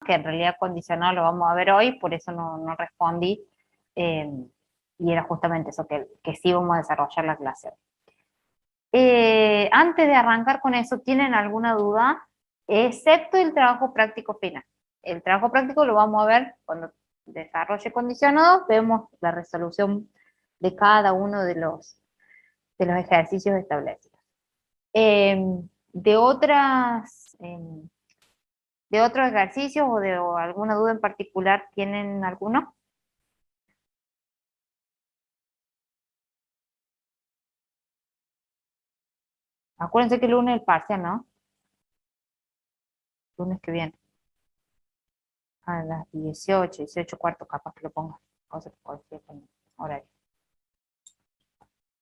que en realidad condicionado lo vamos a ver hoy, por eso no respondí, y era justamente eso, que sí vamos a desarrollar la clase. Antes de arrancar con eso, ¿tienen alguna duda? Excepto el trabajo práctico final. El trabajo práctico lo vamos a ver cuando desarrolle condicionados, vemos la resolución de cada uno de los ejercicios establecidos. De otras, de otros ejercicios o alguna duda en particular, ¿tienen alguno? Acuérdense que el lunes es el parcial, ¿no? Lunes que viene. A las 18 cuarto, capaz que lo ponga. Cosa que cualquier horario.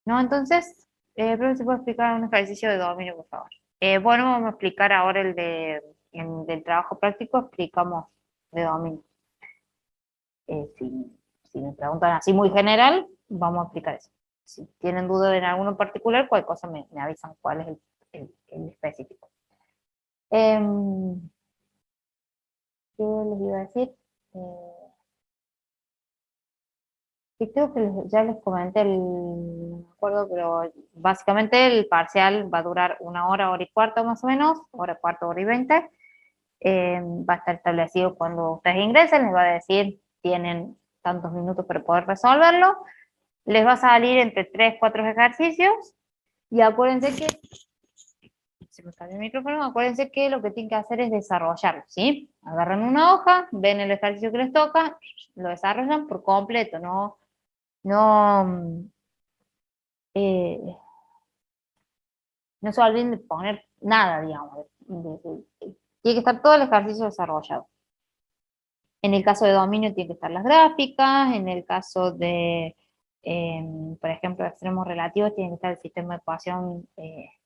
No, entonces, pero si puedo explicar un ejercicio de dominio, por favor. Bueno, vamos a explicar ahora del trabajo práctico, explicamos de dominio. Si me preguntan así muy general, vamos a explicar eso. Si tienen duda en alguno en particular, cualquier cosa me avisan cuál es el específico. ¿Qué les iba a decir? Sí, creo que ya les comenté, no me acuerdo, pero básicamente el parcial va a durar 1 hora, hora y cuarto más o menos, hora y cuarto, hora y 20. Va a estar establecido cuando ustedes ingresen, les va a decir, tienen tantos minutos para poder resolverlo. Les va a salir entre 3, 4 ejercicios, y acuérdense que, se me cayó el micrófono, acuérdense que lo que tienen que hacer es desarrollarlo, ¿sí? Agarran una hoja, ven el ejercicio que les toca, lo desarrollan por completo, no, eh, no se olviden de poner nada, digamos. Tiene que estar todo el ejercicio desarrollado. En el caso de dominio tiene que estar las gráficas, en el caso de, por ejemplo, extremos relativos, tiene que estar el sistema de ecuación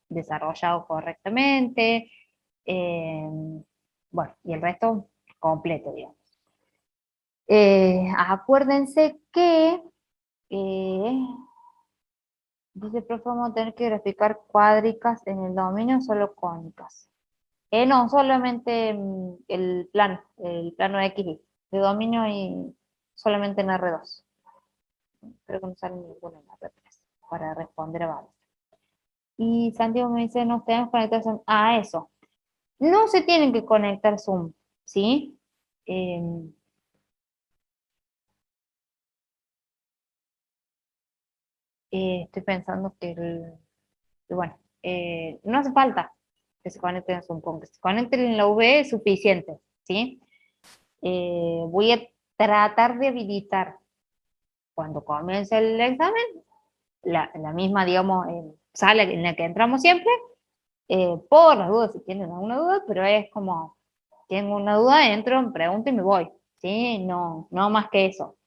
desarrollado correctamente. eh, bueno, y el resto completo, digamos. Acuérdense que dice, profe, vamos a tener que graficar cuádricas en el dominio, solo cónicas. No, solamente el plano X de dominio y solamente en R2. Creo que no sale ninguna en R3 para responder a varios. Y Santiago me dice, no tenemos conectar Zoom. Ah, eso. No se tienen que conectar Zoom, ¿sí? Eh, estoy pensando que bueno, no hace falta que se conecten a Zoom, con que se conecten en la V es suficiente, ¿sí? Voy a tratar de habilitar cuando comience el examen la misma, digamos, sala en la que entramos siempre, por las dudas, si tienen alguna duda, pero es como, tengo una duda, entro, pregunto y me voy, ¿sí? No más que eso.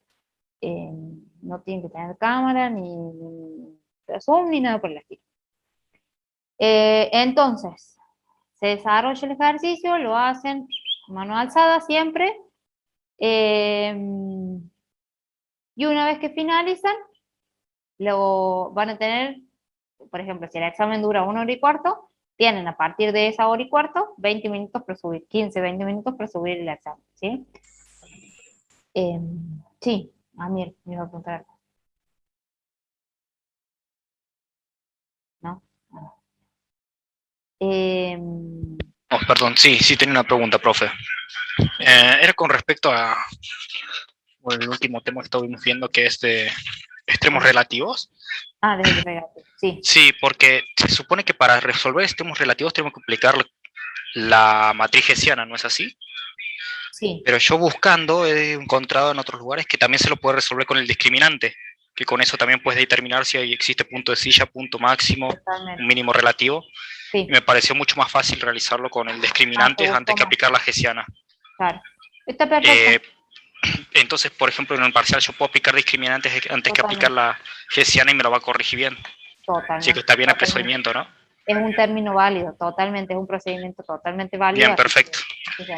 No tienen que tener cámara, ni Zoom, ni nada por el estilo. Entonces, se desarrolla el ejercicio, lo hacen mano alzada siempre, eh, y una vez que finalizan, lo van a tener, por ejemplo, si el examen dura 1 hora y cuarto, tienen a partir de esa hora y cuarto 20 minutos para subir, 15, 20 minutos para subir el examen, ¿sí? Sí, Amir, me iba a preguntar algo, ¿no? Ah. Oh, perdón, sí tenía una pregunta, profe. Era con respecto a el último tema que estuvimos viendo, que es de extremos relativos. Desde el regate, sí. Sí, porque se supone que para resolver extremos relativos tenemos que aplicar la matriz hessiana, ¿no es así? Sí. Pero yo buscando he encontrado en otros lugares que también se lo puede resolver con el discriminante, que con eso también puedes determinar si existe punto de silla, punto máximo, Totalmente. un mínimo relativo. Sí. Y me pareció mucho más fácil realizarlo con el discriminante antes que aplicar la hessiana. Claro. Está perfecto. Entonces, por ejemplo, en el parcial yo puedo aplicar discriminantes antes que aplicar la hessiana y me lo va a corregir bien. Totalmente. Sí, que está bien el Totalmente. procedimiento, ¿no? Es un término válido, totalmente, es un procedimiento totalmente válido. Bien, perfecto.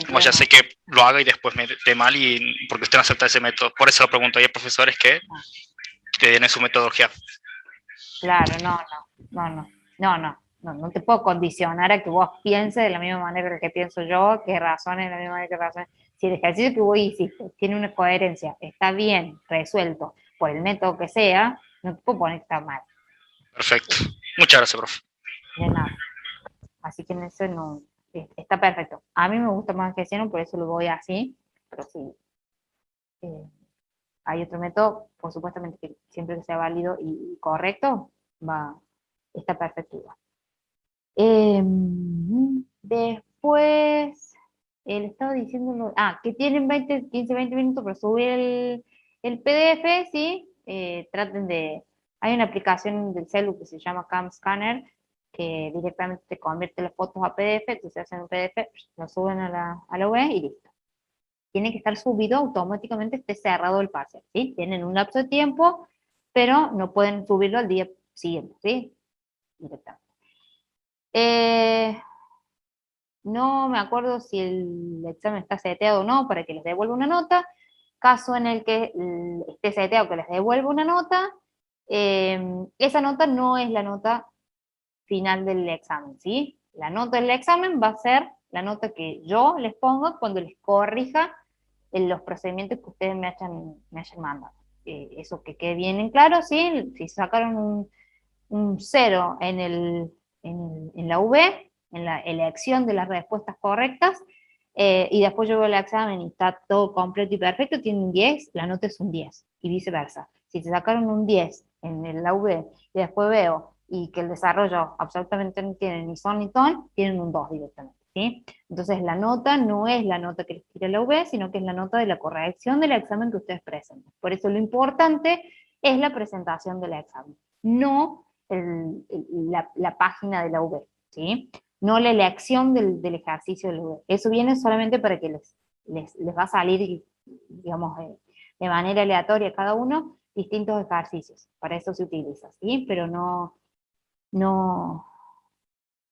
Como ya sé que lo haga y después me dé mal, y porque usted no acepta ese método. Por eso lo pregunto. Hay profesores que tienen su metodología. Claro, no te puedo condicionar a que vos pienses de la misma manera que pienso yo, que razones de la misma manera que razones. si el ejercicio que vos hiciste tiene una coherencia, está bien resuelto por el método que sea, no te puedo poner que está mal. Perfecto. Muchas gracias, profe. De nada. Así que en eso no, está perfecto. A mí me gusta más que Gesiano, por eso lo voy así, pero sí. Hay otro método, por supuestamente que siempre que sea válido y correcto, está perfecto igual. Después, le estaba diciendo, que tienen 15, 20 minutos para subir el PDF, ¿sí? Traten de, hay una aplicación del celu que se llama Cam Scanner, que directamente te convierte las fotos a PDF, entonces hacen un PDF, lo suben a la web y listo. Tiene que estar subido automáticamente, esté cerrado el parcial, ¿sí? Tienen un lapso de tiempo, pero no pueden subirlo al día siguiente, ¿sí? Directamente. No me acuerdo si el examen está seteado o no para que les devuelva una nota. Caso en el que esté seteado que les devuelva una nota, esa nota no es la nota final del examen, ¿sí? La nota del examen va a ser la nota que yo les pongo cuando les corrija en los procedimientos que ustedes me hayan mandado. Eso que quede bien en claro, ¿sí? Si sacaron un 0 en la V, en la elección de las respuestas correctas, y después yo veo el examen y está todo completo y perfecto, tienen un 10, la nota es un 10, y viceversa. Si se sacaron un 10 en la V y después veo y que el desarrollo absolutamente no tiene ni son ni ton, tienen un 2 directamente, ¿sí? Entonces la nota no es la nota que les tira la V, sino que es la nota de la corrección del examen que ustedes presentan. Por eso lo importante es la presentación del examen, no la página de la V, ¿sí? No la elección del ejercicio de la V. Eso viene solamente para que les va a salir, digamos, de manera aleatoria a cada uno distintos ejercicios. Para eso se utiliza, ¿sí? Pero no,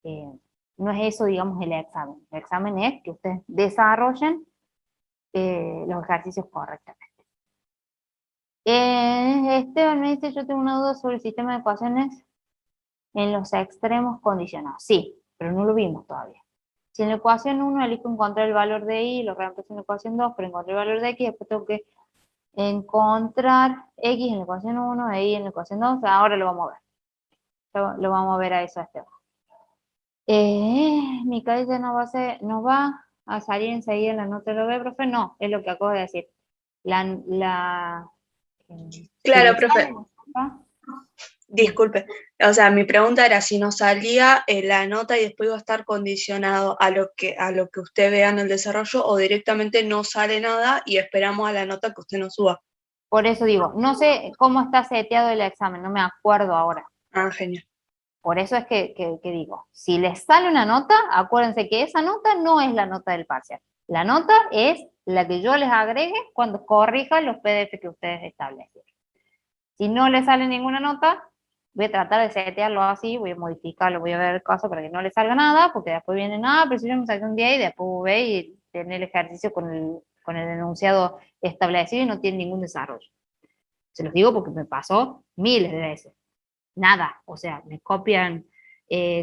eh, no es eso, digamos, el examen. El examen es que ustedes desarrollen los ejercicios correctamente. Esteban me dice, yo tengo una duda sobre el sistema de ecuaciones en los extremos condicionados. Sí, pero no lo vimos todavía. Si en la ecuación 1 elijo encontrar el valor de y, lo reemplazo en la ecuación 2, pero encontré el valor de x, después tengo que encontrar x en la ecuación 1 e y en la ecuación 2, ahora lo vamos a ver. Lo vamos a ver a eso, Esteban. Mi calle no va a salir enseguida en la nota de lo ve, profe. No, es lo que acabo de decir. Si Claro, le profe. sale, ¿no? Disculpe, o sea, mi pregunta era si nos salía la nota y después iba a estar condicionado a lo que usted vea en el desarrollo o directamente no sale nada y esperamos a la nota que usted nos suba. Por eso digo, no sé cómo está seteado el examen, no me acuerdo ahora. Ah, genial. Por eso es que digo, si les sale una nota, acuérdense que esa nota no es la nota del parcial. La nota es la que yo les agregue cuando corrijan los PDF que ustedes establecen. Si no les sale ninguna nota, voy a tratar de setearlo así, voy a modificarlo, voy a ver el caso para que no les salga nada, porque después vienen, pero si yo me saqué un día y después ve y tener el ejercicio con el enunciado establecido y no tiene ningún desarrollo. Se los digo porque me pasó miles de veces. Nada, o sea, me copian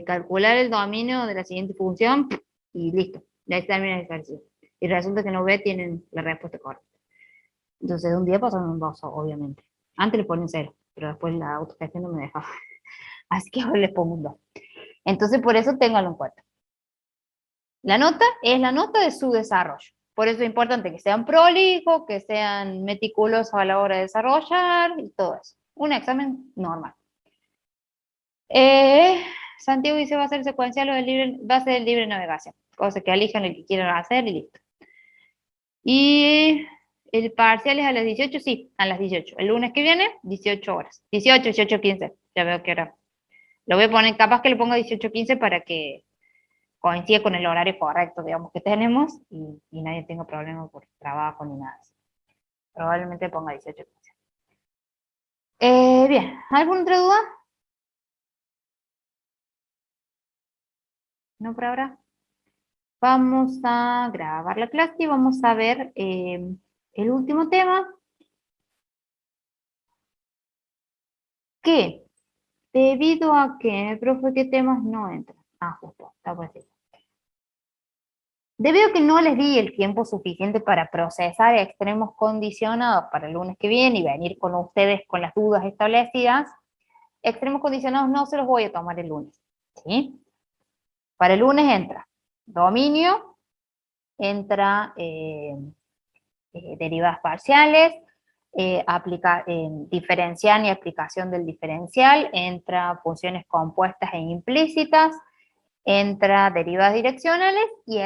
calcular el dominio de la siguiente función y listo, ya termina el ejercicio. Y resulta que no ve, tienen la respuesta correcta. Entonces, de un día pasaron un 2, obviamente. Antes le ponen 0, pero después la autogestión no me dejaba. Así que ahora les pongo un 2. Entonces, por eso ténganlo en cuenta. La nota es la nota de su desarrollo. Por eso es importante que sean prolijos, que sean meticulosos a la hora de desarrollar y todo eso. Un examen normal. Santiago dice va a ser secuencial o va a ser el libre navegación. Cosa que elijan el que quieran hacer y listo. Y el parcial es a las 18, sí, a las 18. El lunes que viene, 18 horas. 18, 18, 15. Ya veo que hora. Lo voy a poner, capaz que le ponga 18, 15 para que coincida con el horario correcto, digamos, que tenemos y nadie tenga problemas por trabajo ni nada. Probablemente ponga 18, 15. Bien, ¿alguna otra duda? ¿No por ahora? Vamos a grabar la clase y vamos a ver el último tema, que debido a que, profe, ¿qué temas no entran? Justo, está por decir. Debido a que no les di el tiempo suficiente para procesar extremos condicionados para el lunes que viene y venir con ustedes con las dudas establecidas, extremos condicionados no se los voy a tomar el lunes, ¿sí? Para el lunes entra dominio, entra derivadas parciales, diferencial y aplicación del diferencial, entra funciones compuestas e implícitas, entra derivadas direccionales y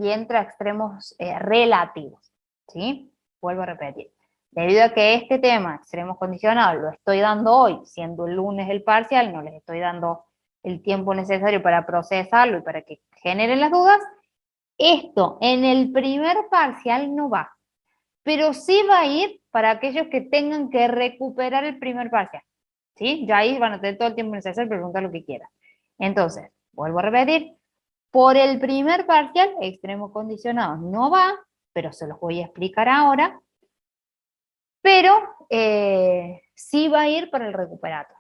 entra extremos relativos, ¿sí? Vuelvo a repetir. Debido a que este tema, extremos condicionados, lo estoy dando hoy, siendo el lunes el parcial, no les estoy dando el tiempo necesario para procesarlo y para que generen las dudas, esto en el primer parcial no va, pero sí va a ir para aquellos que tengan que recuperar el primer parcial, ¿sí? Ya ahí van a tener todo el tiempo necesario para preguntar lo que quieran. Entonces, vuelvo a repetir, por el primer parcial, extremos condicionados no va, pero se los voy a explicar ahora, pero sí va a ir para el recuperatorio.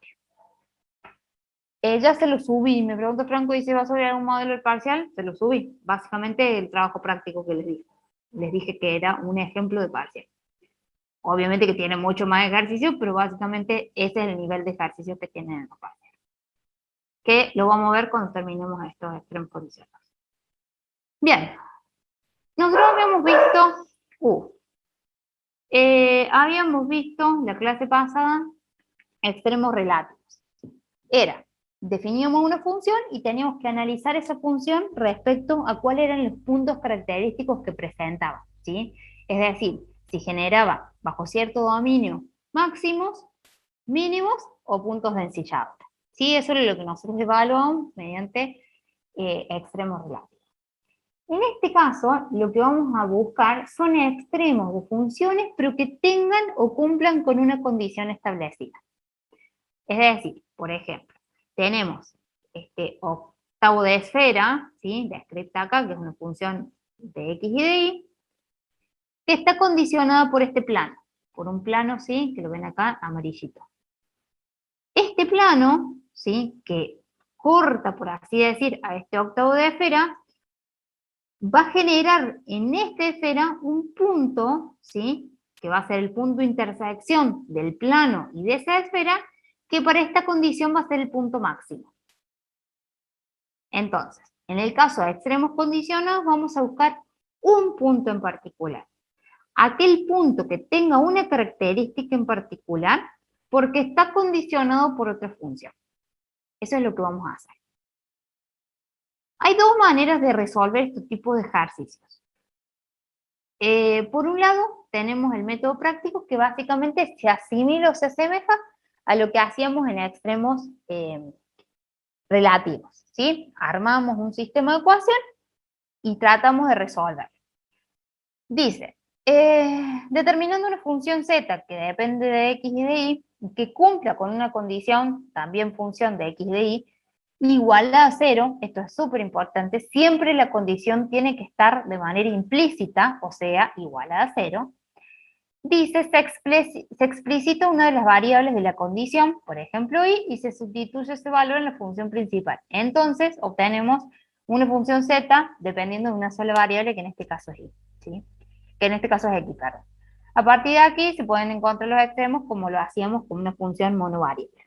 Ya se lo subí, me pregunta Franco, ¿y si va a subir algún modelo del parcial? Se lo subí, básicamente el trabajo práctico que les dije. Les dije que era un ejemplo de parcial. Obviamente que tiene mucho más ejercicio, pero básicamente ese es el nivel de ejercicio que tienen en los parciales. Que lo vamos a ver cuando terminemos estos extremos condicionados. Bien, nosotros habíamos visto la clase pasada extremos relativos. Definíamos una función y teníamos que analizar esa función respecto a cuáles eran los puntos característicos que presentaba, ¿sí? Es decir, si generaba bajo cierto dominio máximos, mínimos o puntos de ensillado. ¿Sí? Eso es lo que nosotros evaluamos mediante extremos relativos. En este caso, lo que vamos a buscar son extremos de funciones, pero que tengan o cumplan con una condición establecida. Es decir, por ejemplo, tenemos este octavo de esfera, ¿sí? Descrita acá, que es una función de x y de y, que está condicionada por este plano, por un plano, ¿sí? Que lo ven acá, amarillito. Este plano, ¿sí? Que corta, por así decir, a este octavo de esfera, va a generar en esta esfera un punto, ¿sí? Que va a ser el punto de intersección del plano y de esa esfera, que para esta condición va a ser el punto máximo. Entonces, en el caso de extremos condicionados, vamos a buscar un punto en particular. Aquel punto que tenga una característica en particular, porque está condicionado por otra función. Eso es lo que vamos a hacer. Hay dos maneras de resolver este tipo de ejercicios. Por un lado, tenemos el método práctico, que básicamente se asimila o se asemeja a lo que hacíamos en extremos relativos, ¿sí? Armamos un sistema de ecuación y tratamos de resolver. Dice, determinando una función z que depende de x y de y, que cumpla con una condición, también función de x y de y, igual a 0, esto es súper importante, siempre la condición tiene que estar de manera implícita, o sea, igual a 0. Dice, se explicita una de las variables de la condición, por ejemplo y se sustituye ese valor en la función principal. Entonces, obtenemos una función z dependiendo de una sola variable, que en este caso es y, ¿sí? Que en este caso es x, perdón. A partir de aquí se pueden encontrar los extremos como lo hacíamos con una función monovariable.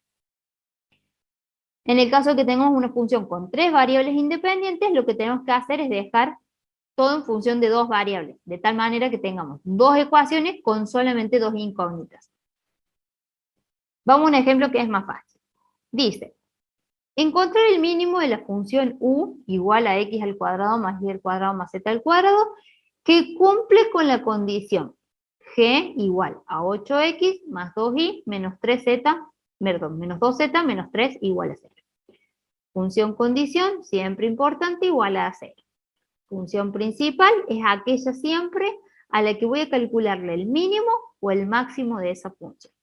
En el caso de que tengamos una función con 3 variables independientes, lo que tenemos que hacer es dejar todo en función de 2 variables, de tal manera que tengamos 2 ecuaciones con solamente 2 incógnitas. Vamos a un ejemplo que es más fácil. Dice, encontrar el mínimo de la función u igual a x al cuadrado más y al cuadrado más z al cuadrado, que cumple con la condición g igual a 8x más 2y menos 3z, perdón, menos 2z menos 3 igual a 0. Función condición, siempre importante, igual a 0. Función principal es aquella siempre a la que voy a calcularle el mínimo o el máximo de esa función.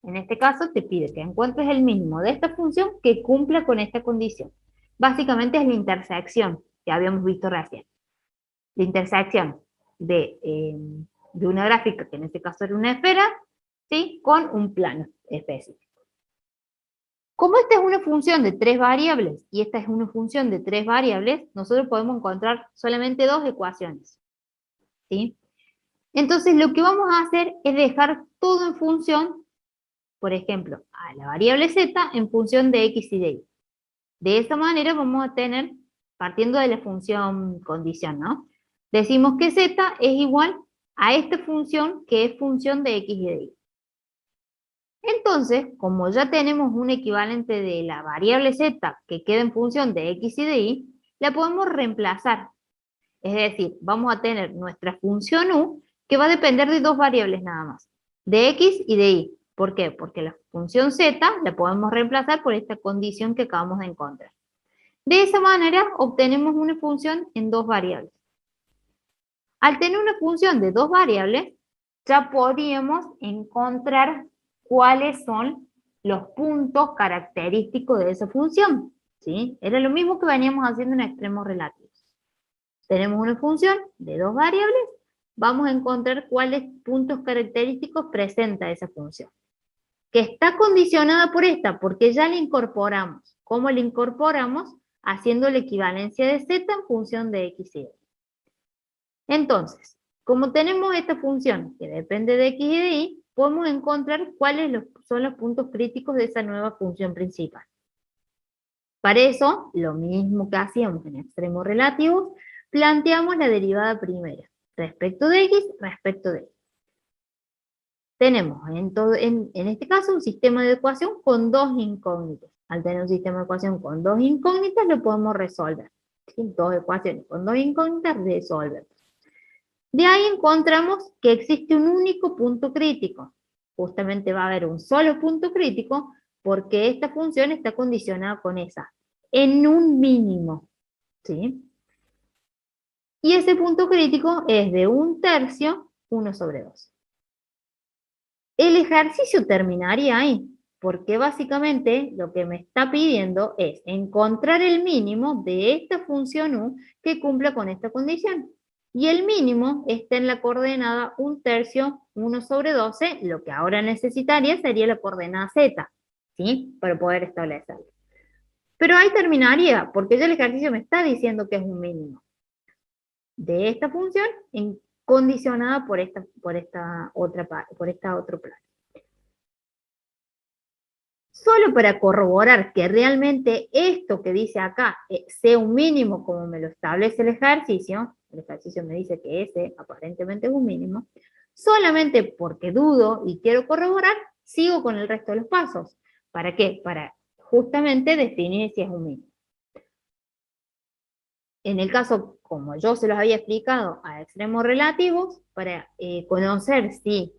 En este caso te pide que encuentres el mínimo de esta función que cumpla con esta condición. Básicamente es la intersección que habíamos visto recién. La intersección de una gráfica, que en este caso era una esfera, ¿sí? Con un plano específico. Como esta es una función de 3 variables y esta es una función de 3 variables, nosotros podemos encontrar solamente 2 ecuaciones, ¿sí? Entonces lo que vamos a hacer es dejar todo en función, por ejemplo, a la variable z en función de x y de y. De esa manera vamos a tener, partiendo de la función condición, ¿no? Decimos que z es igual a esta función que es función de x y de y. Entonces, como ya tenemos un equivalente de la variable z que queda en función de x y de y, la podemos reemplazar. Es decir, vamos a tener nuestra función u que va a depender de 2 variables nada más, de x y de y. ¿Por qué? Porque la función z la podemos reemplazar por esta condición que acabamos de encontrar. De esa manera obtenemos una función en 2 variables. Al tener una función de 2 variables, ya podríamos encontrar cuáles son los puntos característicos de esa función, ¿sí? Era lo mismo que veníamos haciendo en extremos relativos. Tenemos una función de 2 variables, vamos a encontrar cuáles puntos característicos presenta esa función. Que está condicionada por esta, porque ya la incorporamos. ¿Cómo la incorporamos? Haciendo la equivalencia de z en función de x y y. Entonces, como tenemos esta función que depende de x y de y, podemos encontrar cuáles son los puntos críticos de esa nueva función principal. Para eso, lo mismo que hacíamos en extremos relativos, planteamos la derivada primera, respecto de x, respecto de y. Tenemos en este caso un sistema de ecuación con 2 incógnitas. Al tener un sistema de ecuación con 2 incógnitas, lo podemos resolver. ¿Sí? 2 ecuaciones con 2 incógnitas, resolver. De ahí encontramos que existe un único punto crítico. Justamente va a haber un solo punto crítico porque esta función está condicionada con esa, en un mínimo, ¿sí? Y ese punto crítico es de 1/3, 1/2. El ejercicio terminaría ahí, porque básicamente lo que me está pidiendo es encontrar el mínimo de esta función u que cumpla con esta condición. Y el mínimo está en la coordenada 1/3, 1/12, lo que ahora necesitaría sería la coordenada z, ¿sí? Para poder establecerlo. Pero ahí terminaría, porque ya el ejercicio me está diciendo que es un mínimo de esta función condicionada por esta otra plano. Solo para corroborar que realmente esto que dice acá sea un mínimo como me lo establece el ejercicio me dice que ese aparentemente es un mínimo, solamente porque dudo y quiero corroborar, sigo con el resto de los pasos. ¿Para qué? Para justamente definir si es un mínimo. En el caso, como yo se los había explicado, a extremos relativos, para conocer si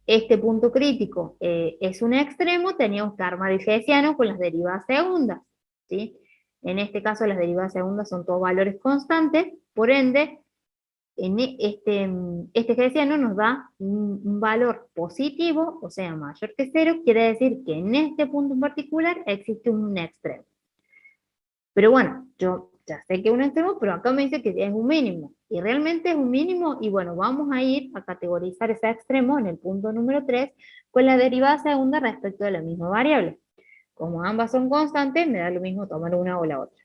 este punto crítico es un extremo, teníamos que armar el hessiano con las derivadas segundas, ¿sí? En este caso las derivadas segundas son todos valores constantes, por ende, este hessiano nos da un valor positivo, o sea, mayor que 0, quiere decir que en este punto en particular existe un extremo. Pero bueno, yo ya sé que es un extremo, pero acá me dice que es un mínimo. Y realmente es un mínimo, y bueno, vamos a ir a categorizar ese extremo en el punto número 3 con la derivada segunda respecto de la misma variable. Como ambas son constantes, me da lo mismo tomar una o la otra.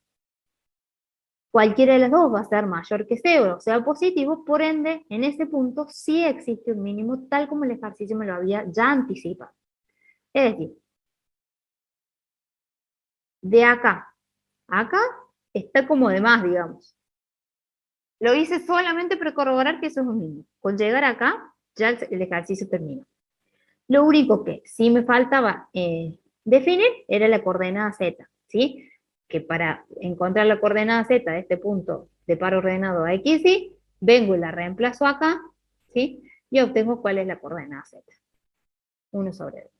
Cualquiera de las dos va a ser mayor que 0, o sea positivo, por ende, en ese punto sí existe un mínimo, tal como el ejercicio me lo había ya anticipado. Es decir, de acá está como de más, digamos. Lo hice solamente para corroborar que eso es un mínimo. Con llegar acá, ya el ejercicio terminó. Lo único que sí me faltaba definir era la coordenada z, ¿sí? Que para encontrar la coordenada z de este punto de par ordenado a x, y vengo y la reemplazo acá, ¿sí? Y obtengo cuál es la coordenada z.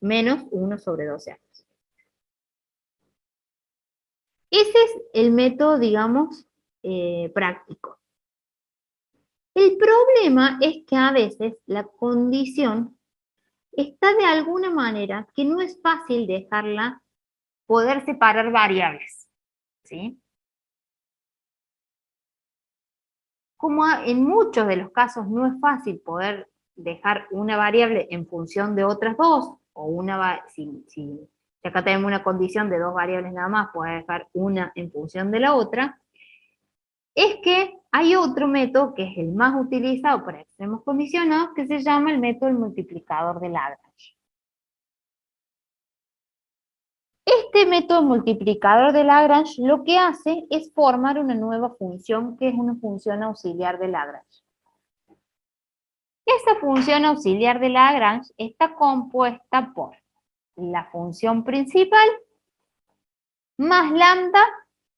Menos 1/12 años. Ese es el método, digamos, práctico. El problema es que a veces la condición está de alguna manera que no es fácil dejarla poder separar variables, ¿sí? Como en muchos de los casos no es fácil poder dejar una variable en función de otras dos, o si Si acá tenemos una condición de dos variables nada más, puedo dejar una en función de la otra, es que hay otro método que es el más utilizado para extremos condicionados, que se llama el método del multiplicador de Lagrange. Este método multiplicador de Lagrange lo que hace es formar una nueva función que es una función auxiliar de Lagrange. Esa función auxiliar de Lagrange está compuesta por la función principal más lambda,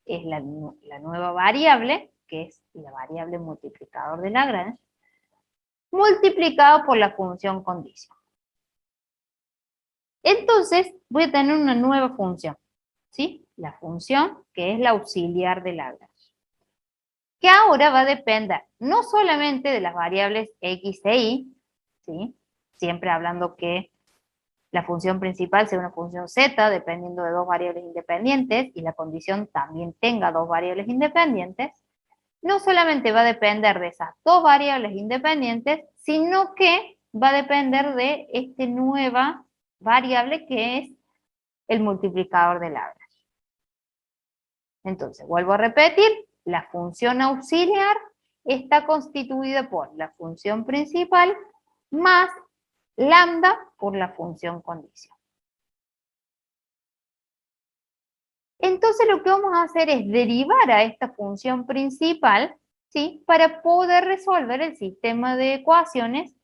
es la nueva variable, que es la variable multiplicador de Lagrange, multiplicado por la función condición. Entonces, voy a tener una nueva función, ¿sí? La función que es la auxiliar de Lagrange, que ahora va a depender no solamente de las variables x e y, ¿sí? Siempre hablando que la función principal sea una función z, dependiendo de dos variables independientes, y la condición también tenga dos variables independientes. No solamente va a depender de esas dos variables independientes, sino que va a depender de esta nueva variable que es el multiplicador de Lagrange. Entonces, vuelvo a repetir, la función auxiliar está constituida por la función principal más lambda por la función condición. Entonces lo que vamos a hacer es derivar a esta función principal, ¿sí? Para poder resolver el sistema de ecuaciones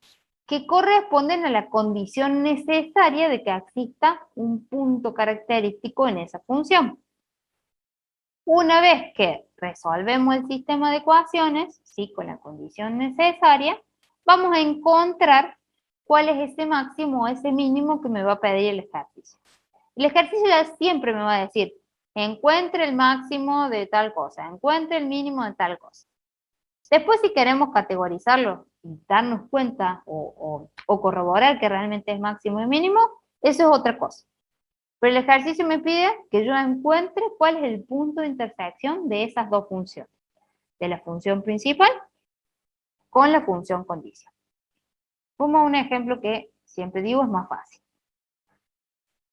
que corresponden a la condición necesaria de que exista un punto característico en esa función. Una vez que resolvemos el sistema de ecuaciones, ¿sí? Con la condición necesaria, vamos a encontrar cuál es ese máximo o ese mínimo que me va a pedir el ejercicio. El ejercicio ya siempre me va a decir, encuentre el máximo de tal cosa, encuentre el mínimo de tal cosa. Después, si queremos categorizarlo y darnos cuenta o corroborar que realmente es máximo y mínimo, eso es otra cosa. Pero el ejercicio me pide que yo encuentre cuál es el punto de intersección de esas dos funciones, de la función principal con la función condición. Como un ejemplo que siempre digo es más fácil.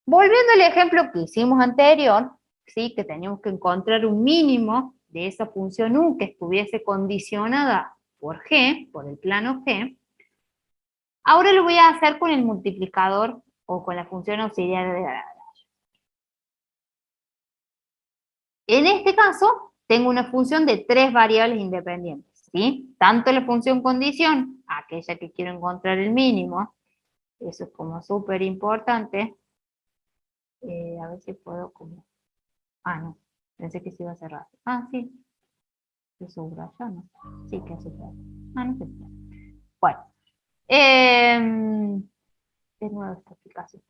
Volviendo al ejemplo que hicimos anterior, ¿sí? Que teníamos que encontrar un mínimo de esa función u que estuviese condicionada por g, por el plano g. Ahora lo voy a hacer con el multiplicador o con la función auxiliar de Lagrange. En este caso, tengo una función de tres variables independientes, ¿sí? Tanto la función condición, aquella que quiero encontrar el mínimo, eso es como súper importante. A ver si puedo como... Ah, no, pensé que se iba a cerrar. Ah, sí, se subraya, ¿no? Sí, que se subraya. Ah, no sé. Bueno, de nuevo esta aplicación.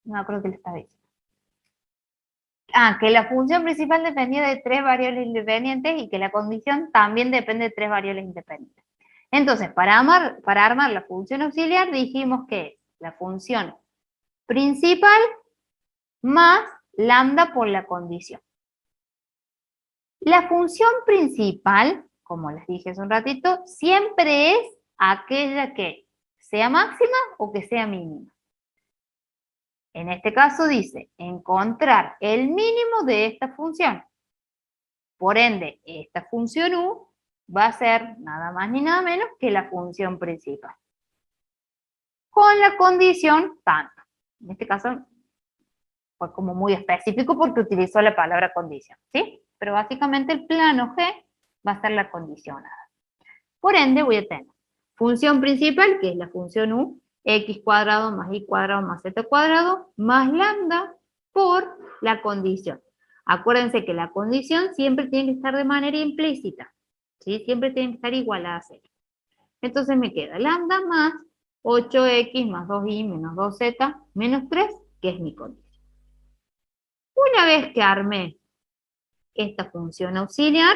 No, creo que le está diciendo. Ah, que la función principal dependía de tres variables independientes y que la condición también depende de tres variables independientes. Entonces, para armar la función auxiliar dijimos que es la función principal más lambda por la condición. La función principal, como les dije hace un ratito, siempre es aquella que sea máxima o que sea mínima. En este caso dice, encontrar el mínimo de esta función. Por ende, esta función u va a ser nada más ni nada menos que la función principal. Con la condición tanto. En este caso fue como muy específico porque utilizó la palabra condición, ¿sí? Pero básicamente el plano G va a ser la condicionada. Por ende voy a tener función principal, que es la función u, x cuadrado más y cuadrado más z cuadrado, más lambda por la condición. Acuérdense que la condición siempre tiene que estar de manera implícita, ¿sí? Siempre tiene que estar igualada a 0. Entonces me queda lambda más 8x más 2y menos 2z menos 3, que es mi condición. Una vez que armé esta función auxiliar,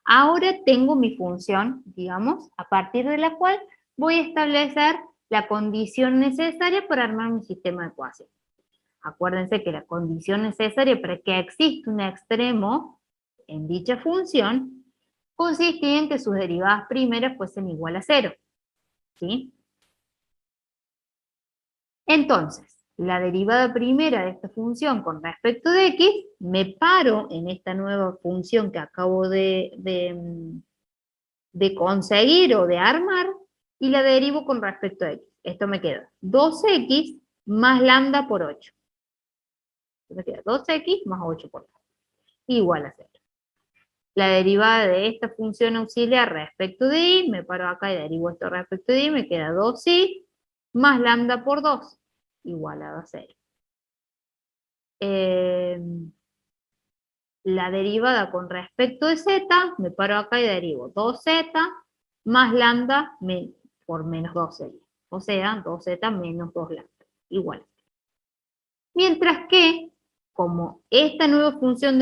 ahora tengo mi función, digamos, a partir de la cual voy a establecer la condición necesaria para armar mi sistema de ecuaciones. Acuérdense que la condición necesaria para que exista un extremo en dicha función consistía en que sus derivadas primeras fuesen igual a 0. ¿Sí? Entonces, la derivada primera de esta función con respecto de x, me paro en esta nueva función que acabo de conseguir o de armar, y la derivo con respecto a x. Esto me queda 2x más lambda por 8. Me queda 2x más 8 por 8, igual a 0. La derivada de esta función auxiliar respecto de y, me paro acá y derivo esto respecto de y, me queda 2y más lambda por 2, igualado a 0. La derivada con respecto de z, me paro acá y derivo 2z más lambda por menos 2z. O sea, 2z menos 2 lambda, igual. Mientras que, como esta nueva función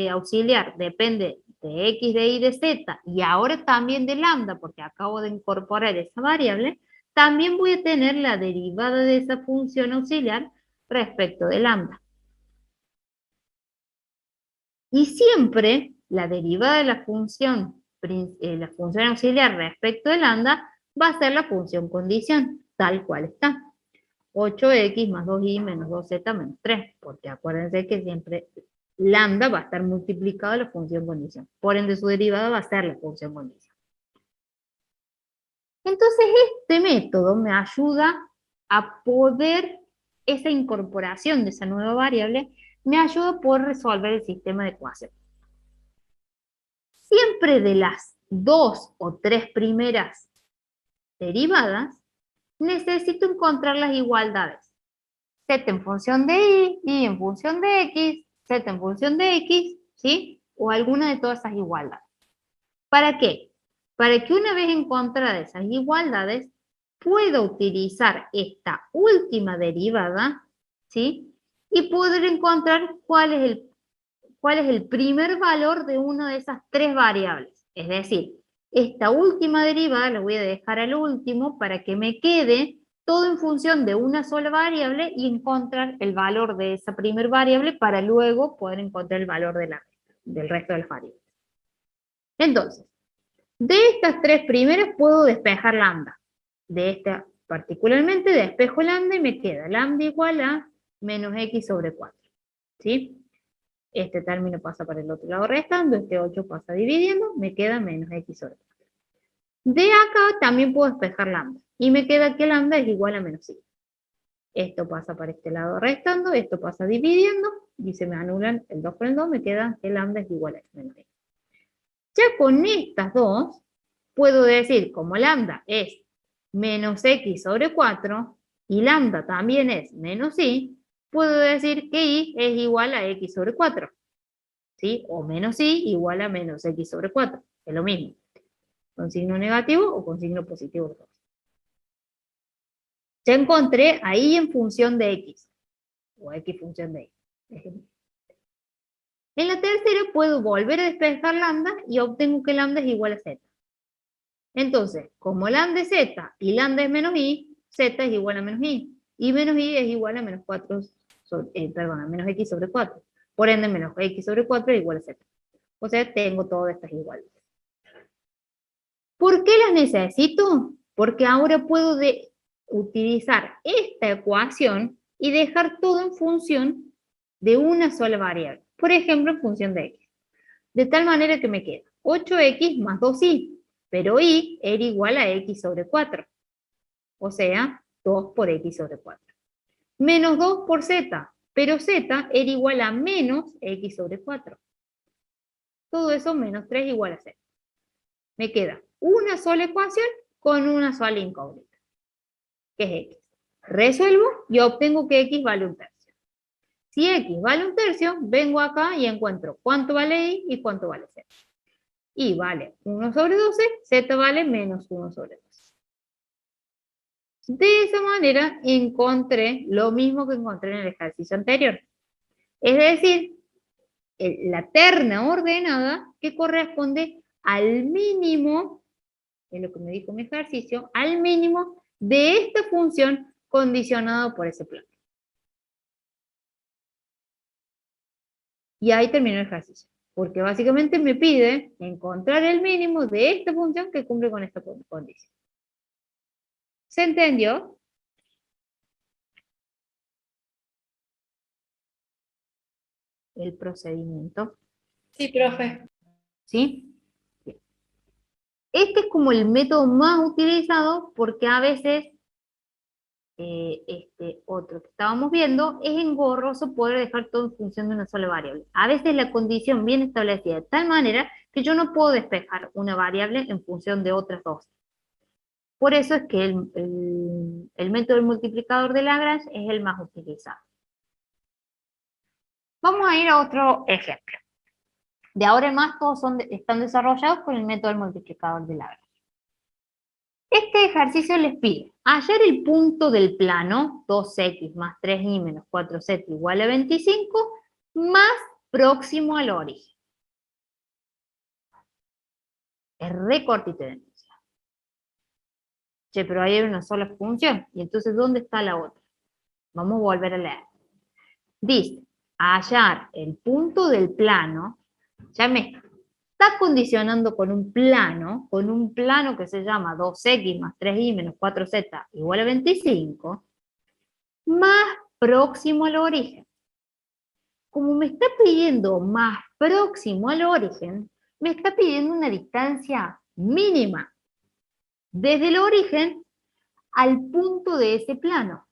auxiliar depende de x, de y, de z, y ahora también de lambda, porque acabo de incorporar esa variable, también voy a tener la derivada de esa función auxiliar respecto de lambda. Y siempre la derivada de la función auxiliar respecto de lambda va a ser la función condición, tal cual está. 8x más 2y menos 2z menos 3, porque acuérdense que siempre lambda va a estar multiplicado a la función condición. Por ende, su derivada va a ser la función condición. Entonces, este método me ayuda a poder, esa incorporación de esa nueva variable, me ayuda a poder resolver el sistema de ecuaciones. Siempre de las 2 o 3 primeras derivadas, necesito encontrar las igualdades. Z en función de y en función de x, z en función de x, ¿sí? O alguna de todas esas igualdades. ¿Para qué? Para que una vez encontradas esas igualdades, pueda utilizar esta última derivada, ¿sí? Y poder encontrar cuál es el primer valor de una de esas tres variables. Es decir, esta última derivada la voy a dejar al último para que me quede todo en función de una sola variable y encontrar el valor de esa primer variable para luego poder encontrar el valor del resto de las variables. Entonces, de estas tres primeras puedo despejar lambda. De esta particularmente despejo lambda y me queda lambda igual a menos x sobre 4. ¿Sí? Este término pasa para el otro lado restando, este 8 pasa dividiendo, me queda menos x sobre 4. De acá también puedo despejar lambda, y me queda que lambda es igual a menos y. Esto pasa para este lado restando, esto pasa dividiendo, y se me anulan el 2 por el 2, me queda que lambda es igual a menos y. Ya con estas dos, puedo decir, como lambda es menos x sobre 4, y lambda también es menos y, puedo decir que y es igual a x sobre 4. ¿Sí? O menos y igual a menos x sobre 4. Es lo mismo. Con signo negativo o con signo positivo. Ya encontré ahí en función de x. O x función de x. En la tercera puedo volver a despejar lambda y obtengo que lambda es igual a z. Entonces, como lambda es z y lambda es menos y, z es igual a menos y. Y menos y es igual a menos 4 a menos x sobre 4. Por ende, menos x sobre 4 es igual a z. O sea, tengo todas estas iguales. ¿Por qué las necesito? Porque ahora puedo utilizar esta ecuación y dejar todo en función de una sola variable. Por ejemplo, en función de x. De tal manera que me queda 8x más 2y, pero y era igual a x sobre 4. O sea, 2 por x sobre 4. Menos 2 por z, pero z era igual a menos x sobre 4. Todo eso menos 3 igual a 0. Me queda una sola ecuación con una sola incógnita, que es x. Resuelvo y obtengo que x vale 1/3. Si x vale 1/3, vengo acá y encuentro cuánto vale y cuánto vale z. Y vale 1 sobre 12, z vale menos 1 sobre 12. De esa manera encontré lo mismo que encontré en el ejercicio anterior. Es decir, la terna ordenada que corresponde al mínimo, es lo que me dijo mi ejercicio, al mínimo de esta función condicionado por ese plano. Y ahí terminó el ejercicio, porque básicamente me pide encontrar el mínimo de esta función que cumple con esta condición. ¿Se entendió? el procedimiento. Sí, profe. ¿Sí? Bien. Este es como el método más utilizado porque a veces este otro que estábamos viendo es engorroso poder dejar todo en función de una sola variable. A veces la condición viene establecida de tal manera que yo no puedo despejar una variable en función de otras dos. Por eso es que el método del multiplicador de Lagrange es el más utilizado. Vamos a ir a otro ejemplo. De ahora en más todos están desarrollados con el método del multiplicador de Lagrange. Este ejercicio les pide hallar el punto del plano 2x más 3y menos 4z igual a 25 más próximo al origen. Es re cortito de enunciar. Che, pero ahí hay una sola función. ¿Y entonces dónde está la otra? Vamos a volver a leer. Dice, hallar el punto del plano, ya me está condicionando con un plano que se llama 2x más 3y menos 4z igual a 25, más próximo al origen. Como me está pidiendo más próximo al origen, me está pidiendo una distancia mínima desde el origen al punto de ese plano.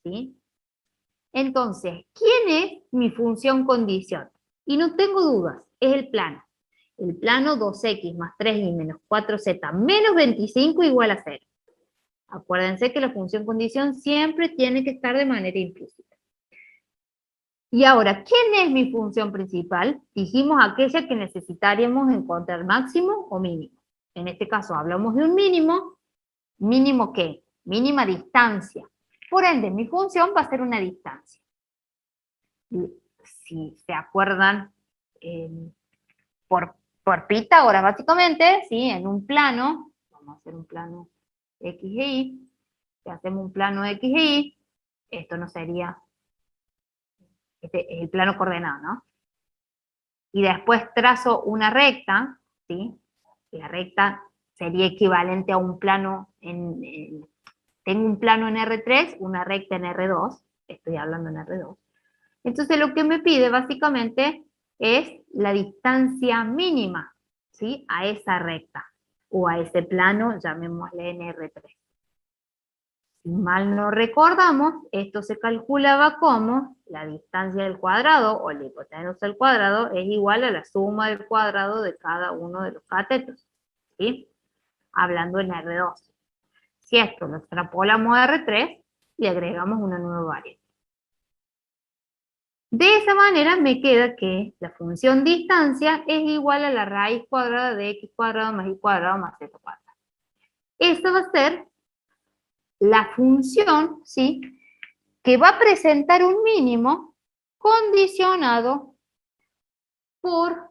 ¿Sí? Entonces, ¿quién es mi función condición? Y no tengo dudas, es el plano. El plano 2x más 3y menos 4z menos 25 igual a 0. Acuérdense que la función condición siempre tiene que estar de manera implícita. Y ahora, ¿quién es mi función principal? Dijimos aquella que necesitaríamos encontrar máximo o mínimo. En este caso hablamos de un mínimo. ¿Mínimo qué? Mínima distancia. Por ende, mi función va a ser una distancia. Si se acuerdan, por Pitágoras básicamente, ¿sí? En un plano, vamos a hacer un plano X e Y, si hacemos un plano X e Y, esto no sería, este es el plano coordenado, ¿no? Y después trazo una recta, ¿sí? La recta sería equivalente a un plano tengo un plano en R3, una recta en R2, estoy hablando en R2. Entonces lo que me pide básicamente es la distancia mínima, ¿sí? A esa recta, o a ese plano, llamémosle en R3. Si mal no recordamos, esto se calculaba como la distancia del cuadrado, o la hipotenusa al cuadrado, es igual a la suma del cuadrado de cada uno de los catetos, ¿sí? Hablando en R2. Si esto lo extrapolamos a R3, le agregamos una nueva variable. De esa manera me queda que la función distancia es igual a la raíz cuadrada de x cuadrado más y cuadrado más z cuadrado. Esta va a ser la función, ¿sí?, que va a presentar un mínimo condicionado por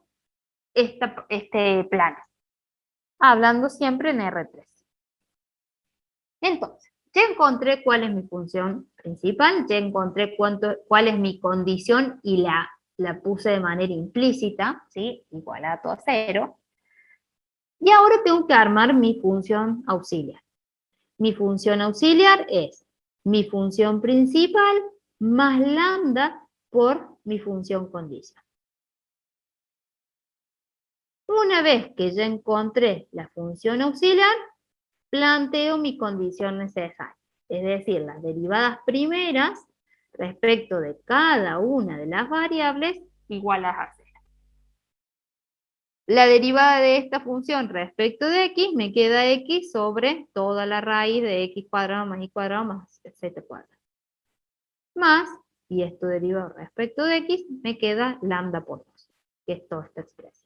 este plano. Hablando siempre en R3. Entonces, ya encontré cuál es mi función principal, ya encontré cuál es mi condición y la puse de manera implícita, ¿sí? Igualado a 0. Y ahora tengo que armar mi función auxiliar. Mi función auxiliar es mi función principal más lambda por mi función condición. Una vez que ya encontré la función auxiliar, planteo mi condición necesaria, es decir, las derivadas primeras respecto de cada una de las variables iguales a 0. La derivada de esta función respecto de x me queda x sobre toda la raíz de x cuadrado más y cuadrado más z cuadrado. Más, y esto derivado respecto de x, me queda lambda por 2, que es toda esta expresión.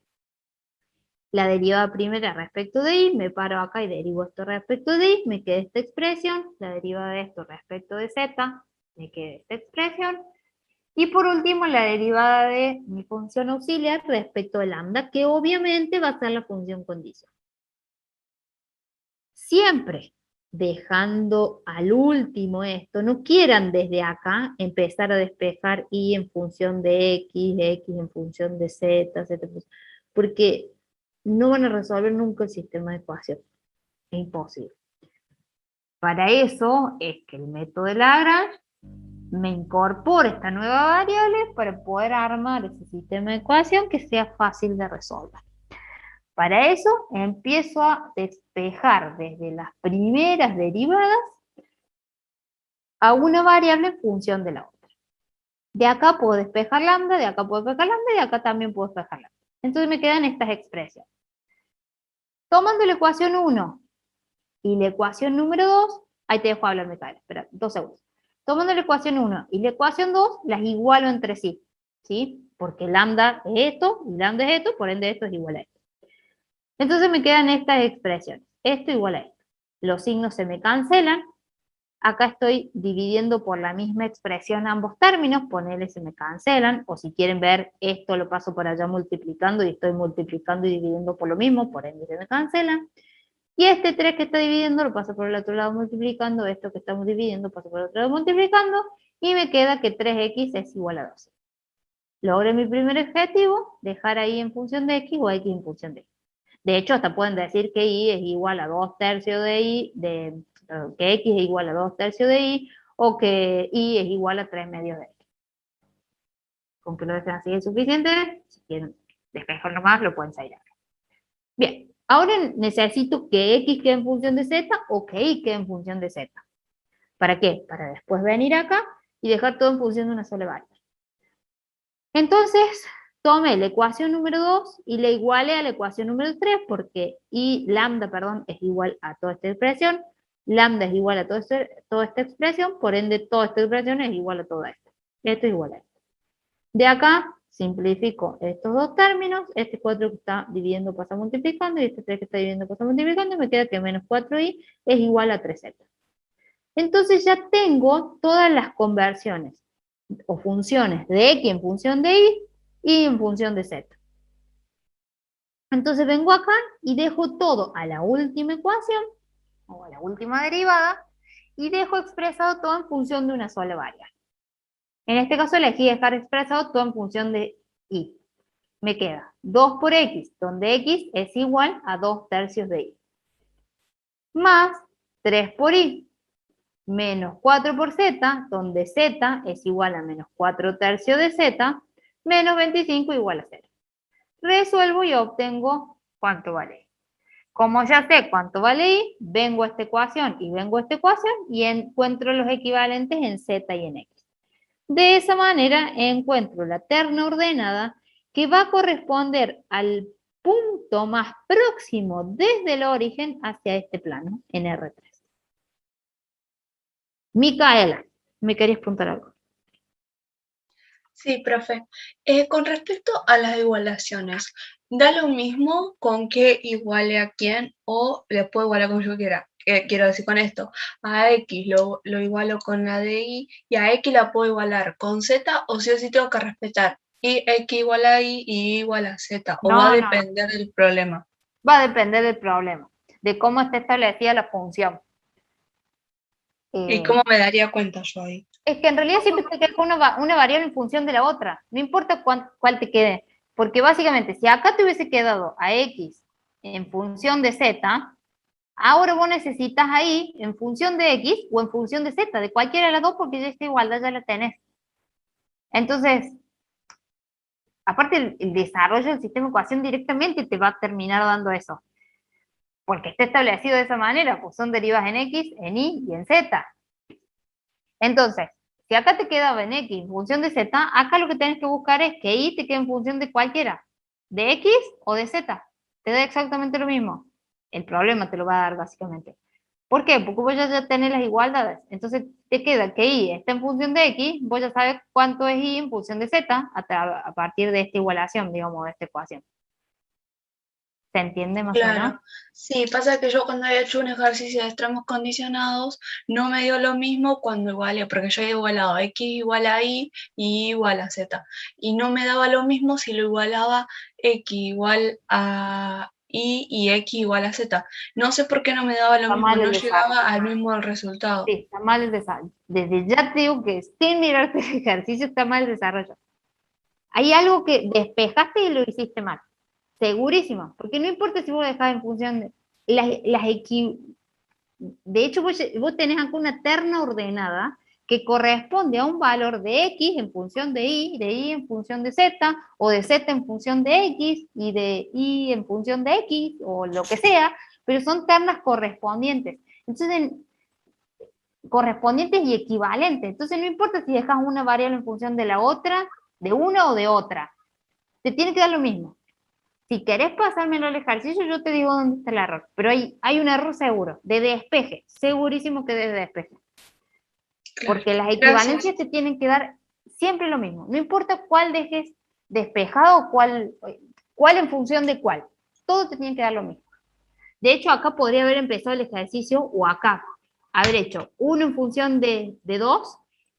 La derivada primera respecto de y, me paro acá y derivo esto respecto de y, me queda esta expresión. La derivada de esto respecto de z, me queda esta expresión. Y por último, la derivada de mi función auxiliar respecto de lambda, que obviamente va a ser la función condición. Siempre dejando al último esto, no quieran desde acá empezar a despejar y en función de x en función de z, porque no van a resolver nunca el sistema de ecuación. Es imposible. Para eso es que el método de Lagrange me incorporo esta nueva variable para poder armar ese sistema de ecuación que sea fácil de resolver. Para eso empiezo a despejar desde las primeras derivadas a una variable en función de la otra. De acá puedo despejar lambda, de acá puedo despejar lambda, y de acá también puedo despejar lambda. Entonces me quedan estas expresiones. Tomando la ecuación 1 y la ecuación número 2, ahí te dejo hablar, Micaela, espera, 2 segundos. Tomando la ecuación 1 y la ecuación 2, las igualo entre sí, ¿sí? Porque lambda es esto, y lambda es esto, por ende esto es igual a esto. Entonces me quedan estas expresiones. Esto igual a esto. Los signos se me cancelan. Acá estoy dividiendo por la misma expresión ambos términos, ponele se me cancelan, o si quieren ver, esto lo paso por allá multiplicando y estoy multiplicando y dividiendo por lo mismo, por ende se me cancelan. Y este 3 que está dividiendo lo paso por el otro lado multiplicando, esto que estamos dividiendo paso por el otro lado multiplicando, y me queda que 3x es igual a 12. Logré mi primer objetivo, dejar ahí en función de x o x en función de y. De hecho, hasta pueden decir que y es igual a 2 tercios de y, que x es igual a 2 tercios de y, o que y es igual a 3 medios de x. Con que lo dejen así es suficiente. Si quieren despejarlo más, lo pueden seguir. Bien, ahora necesito que x quede en función de z o que y quede en función de z. ¿Para qué? Para después venir acá y dejar todo en función de una sola variable. Entonces, tomé la ecuación número 2 y la igualé a la ecuación número 3 porque lambda, perdón, es igual a toda esta expresión, lambda es igual a toda esta expresión, por ende toda esta expresión es igual a toda esta. Esto es igual a esto. De acá simplifico estos dos términos, este 4 que está dividiendo pasa multiplicando y este 3 que está dividiendo pasa multiplicando, y me queda que menos 4y es igual a 3z. Entonces ya tengo todas las conversiones o funciones de x en función de y en función de z. Entonces vengo acá y dejo todo a la última ecuación, o a la última derivada, y dejo expresado todo en función de una sola variable. En este caso elegí dejar expresado todo en función de y. Me queda 2 por x, donde x es igual a 2 tercios de y. Más 3 por y, menos 4 por z, donde z es igual a menos 4 tercios de z, menos 25 igual a 0. Resuelvo y obtengo cuánto vale y. Como ya sé cuánto vale y, vengo a esta ecuación y vengo a esta ecuación y encuentro los equivalentes en z y en x. De esa manera encuentro la terna ordenada que va a corresponder al punto más próximo desde el origen hacia este plano, en R3. Micaela, ¿me querías preguntar algo? Sí, profe. Con respecto a las igualaciones, ¿da lo mismo con que iguale a quién o le puedo igualar como yo quiera? Quiero decir con esto, a X lo igualo con la de Y a X la puedo igualar con Z o sí tengo que respetar y X igual a Y igual a Z o va a depender del problema. Va a depender del problema, de cómo está establecida la función. ¿Y cómo me daría cuenta yo ahí? Es que en realidad siempre te queda una variable en función de la otra, no importa cuál te quede, porque básicamente si acá te hubiese quedado a X en función de Z, ahora vos necesitas ahí en función de X o en función de Z, de cualquiera de las dos, porque ya esta igualdad ya la tenés. Entonces, aparte el desarrollo del sistema de ecuación directamente te va a terminar dando eso, porque está establecido de esa manera, pues son derivas en X, en Y y en Z. Entonces, si acá te quedaba en X en función de Z, acá lo que tienes que buscar es que Y te quede en función de cualquiera, de X o de Z. Te da exactamente lo mismo. El problema te lo va a dar básicamente. ¿Por qué? Porque vos ya tenés las igualdades. Entonces te queda que Y está en función de X, vos ya sabes cuánto es Y en función de Z a partir de esta igualación, digamos, de esta ecuación. ¿Se entiende más o menos? Claro, sí, pasa que yo cuando había hecho un ejercicio de extremos condicionados no me dio lo mismo cuando igualé, porque yo he igualado X igual a Y igual a Z, y no me daba lo mismo si lo igualaba X igual a Y X igual a Z. No sé por qué no me daba lo mismo, no llegaba al mismo resultado. Sí, está mal el desarrollo. Desde ya te digo que sin mirarte el ejercicio está mal el desarrollo. Hay algo que despejaste y lo hiciste mal. Segurísimo. Porque no importa si vos dejás en función de de hecho, vos tenés acá una terna ordenada que corresponde a un valor de X en función de Y en función de Z, o de Z en función de X, y de Y en función de X, o lo que sea, pero son ternas correspondientes. Entonces, correspondientes y equivalentes. Entonces, no importa si dejas una variable en función de la otra, de una o de otra. Te tiene que dar lo mismo. Si querés pasármelo al ejercicio, yo te digo dónde está el error. Pero hay un error seguro, de despeje. Segurísimo que de despeje. Porque las equivalencias te tienen que dar siempre lo mismo. No importa cuál dejes despejado o cuál en función de cuál. Todo te tiene que dar lo mismo. De hecho, acá podría haber empezado el ejercicio, o acá, haber hecho 1 en función de 2,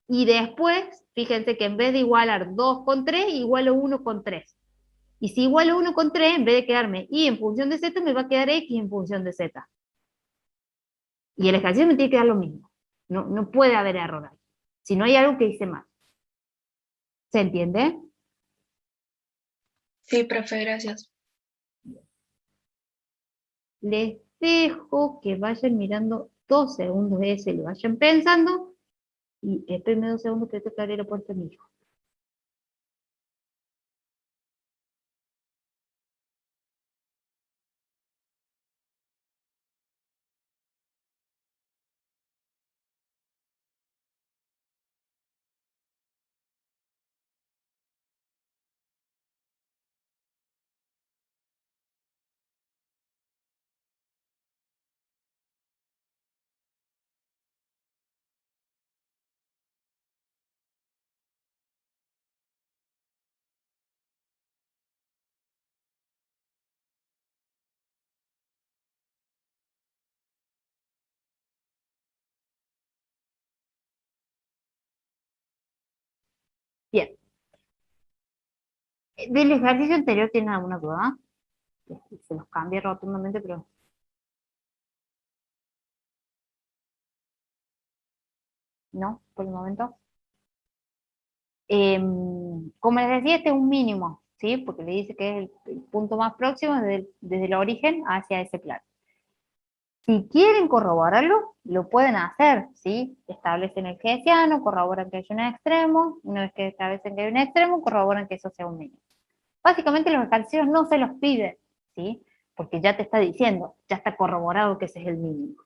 y después, fíjense que en vez de igualar 2 con 3, igualo 1 con 3. Y si igualo 1 con 3, en vez de quedarme Y en función de Z, me va a quedar X en función de Z. Y el ejercicio me tiene que dar lo mismo. No puede haber error ahí. Si no hay algo que hice mal. ¿Se entiende? Sí, profe, gracias. Les dejo que vayan mirando 2 segundos ese, lo vayan pensando, y espérenme 2 segundos que tengo que abrir la puerta de mi hijo. Bien. Del ejercicio anterior, ¿tienen alguna duda? Se los cambia rotundamente, pero... No, por el momento. Como les decía, este es un mínimo, ¿sí? Porque le dice que es el punto más próximo desde el origen hacia ese plano. Si quieren corroborarlo, lo pueden hacer, ¿sí? Establecen el hessiano, corroboran que hay un extremo, una vez que establecen que hay un extremo, corroboran que eso sea un mínimo. Básicamente los ejercicios no se los piden, ¿sí? Porque ya te está diciendo, ya está corroborado que ese es el mínimo.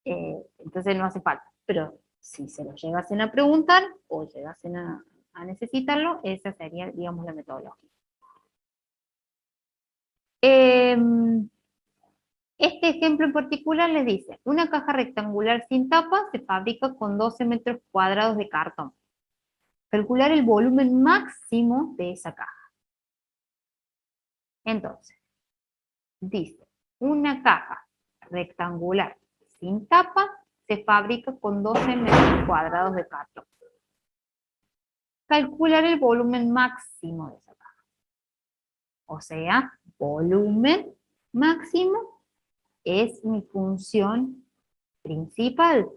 Entonces no hace falta, pero si se lo llegasen a preguntar o llegasen a necesitarlo, esa sería, digamos, la metodología. Este ejemplo en particular les dice, una caja rectangular sin tapa se fabrica con 12 metros cuadrados de cartón. Calcular el volumen máximo de esa caja. Entonces, dice, una caja rectangular sin tapa se fabrica con 12 metros cuadrados de cartón. Calcular el volumen máximo de esa caja. O sea, volumen máximo es mi función principal.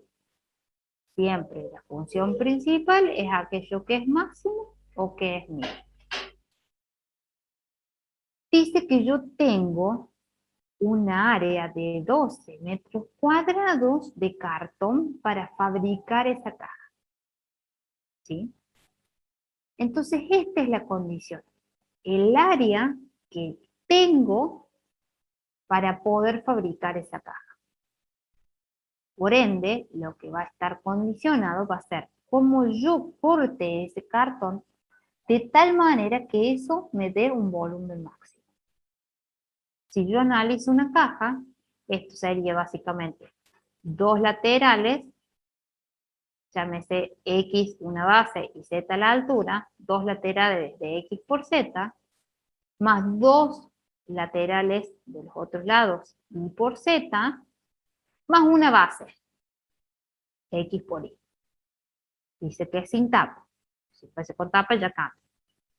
Siempre la función principal es aquello que es máximo o que es mínimo. Dice que yo tengo una área de 12 metros cuadrados de cartón para fabricar esa caja. ¿Sí? Entonces esta es la condición. El área que tengo para poder fabricar esa caja. Por ende, lo que va a estar condicionado va a ser cómo yo corte ese cartón de tal manera que eso me dé un volumen máximo. Si yo analizo una caja, esto sería básicamente 2 laterales, llámese X una base y Z la altura, 2 laterales de X por Z, más 2 laterales de los otros lados Y por Z, más una base, X por Y. Dice que es sin tapa. Si fuese con tapa ya cambia.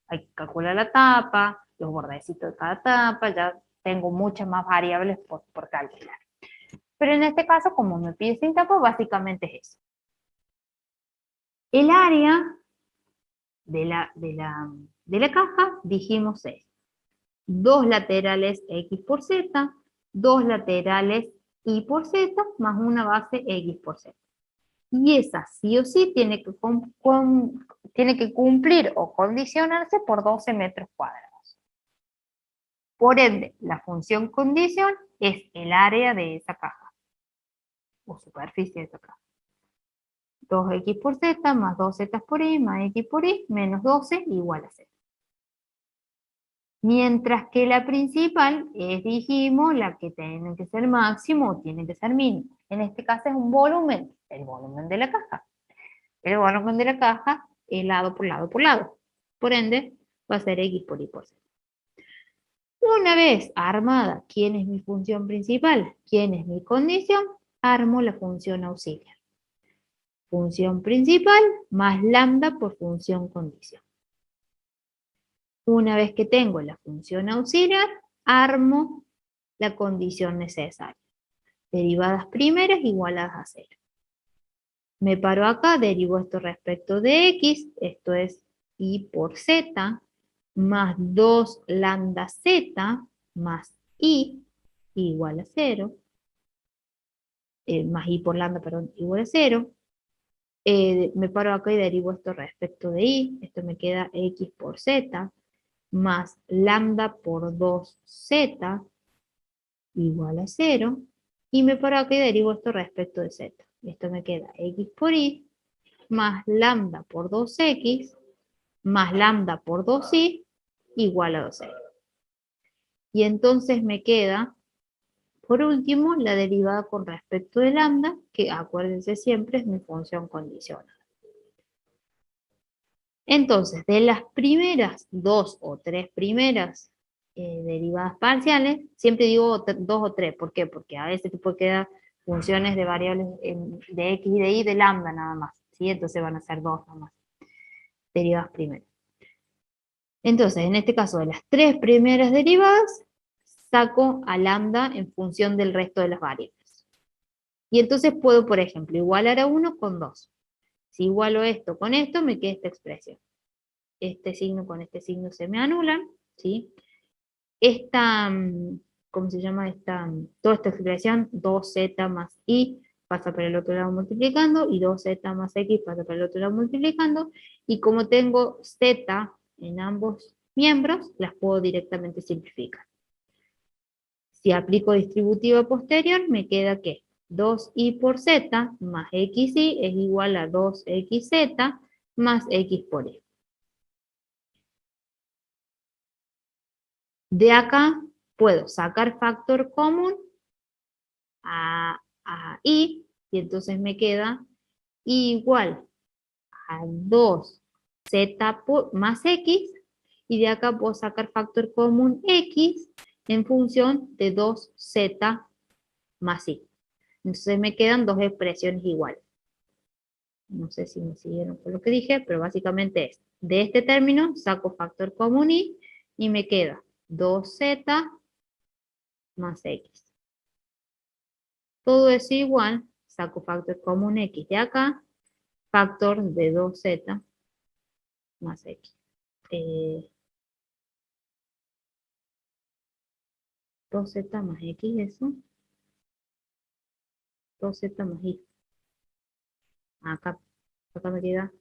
Hay que calcular la tapa, los bordecitos de cada tapa, ya tengo muchas más variables por calcular. Pero en este caso, como me pide sin tapa, básicamente es eso. El área de la caja, dijimos es 2 laterales X por Z, 2 laterales Y por Z, más una base X por Z. y esa sí o sí tiene que cumplir o condicionarse por 12 metros cuadrados. Por ende, la función condición es el área de esa caja, o superficie de esa caja. 2x por z más 2z por y más x por y menos 12 igual a 0. Mientras que la principal es, dijimos, la que tiene que ser máximo o tiene que ser mínimo. En este caso es un volumen, el volumen de la caja. El volumen de la caja es lado por lado por lado. Por ende, va a ser x por y por z. Una vez armada quién es mi función principal, quién es mi condición, armo la función auxiliar. Función principal más lambda por función condición. Una vez que tengo la función auxiliar, armo la condición necesaria. Derivadas primeras igualadas a 0. Me paro acá, derivo esto respecto de x, esto es y por z, más 2 lambda z, más y igual a 0, más y por lambda, perdón, igual a 0. Me paro acá y derivo esto respecto de y, esto me queda x por z, más lambda por 2z igual a 0, y me paro acá y derivo esto respecto de z. Esto me queda x por y, más lambda por 2x, más lambda por 2y, igual a 2. Y entonces me queda, por último, la derivada con respecto de lambda, que acuérdense siempre es mi función condicional. Entonces, de las primeras 2 o 3 primeras derivadas parciales, siempre digo 2 o 3, ¿por qué? Porque a veces te puede quedar funciones de variables de x y de y de lambda nada más, ¿sí? Entonces van a ser 2 nada más, derivadas primeras. Entonces, en este caso, de las 3 primeras derivadas, saco a lambda en función del resto de las variables. Y entonces puedo, por ejemplo, igualar a 1 con 2. Si igualo esto con esto, me queda esta expresión. Este signo con este signo se me anulan, ¿sí? Esta, ¿cómo se llama? Toda esta expresión, 2z más y, pasa por el otro lado multiplicando, y 2z más x pasa por el otro lado multiplicando, y como tengo z en ambos miembros, las puedo directamente simplificar. Si aplico distributiva posterior, me queda que 2y por z más xy es igual a 2xz más x por y. De acá puedo sacar factor común a y entonces me queda igual a 2z más x, y de acá puedo sacar factor común x en función de 2z más y. Entonces me quedan dos expresiones iguales. No sé si me siguieron con lo que dije, pero básicamente es, de este término saco factor común y me queda 2z más x. Todo eso igual, saco factor común x de acá, factor de 2z más x. 2z más x, eso. 2z más y. Acá me queda.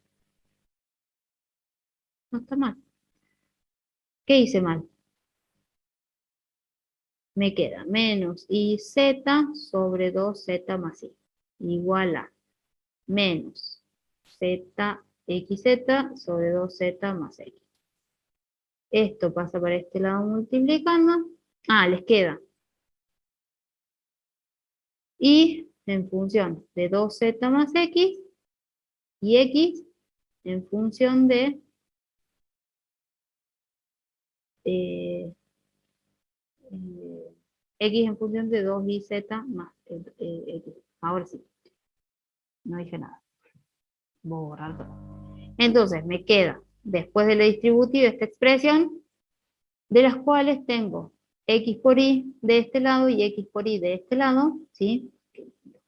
No está mal. ¿Qué hice mal? Me queda menos iz sobre 2z más y. Igual a menos zxz sobre 2z más x. Esto pasa para este lado multiplicando. Les queda y en función de 2z más x y x en función de x en función de 2iz más x. Ahora sí, no dije nada. Voy a borrar todo. Entonces me queda, después de la distributiva, esta expresión, de las cuales tengo x por y de este lado y x por y de este lado, ¿sí?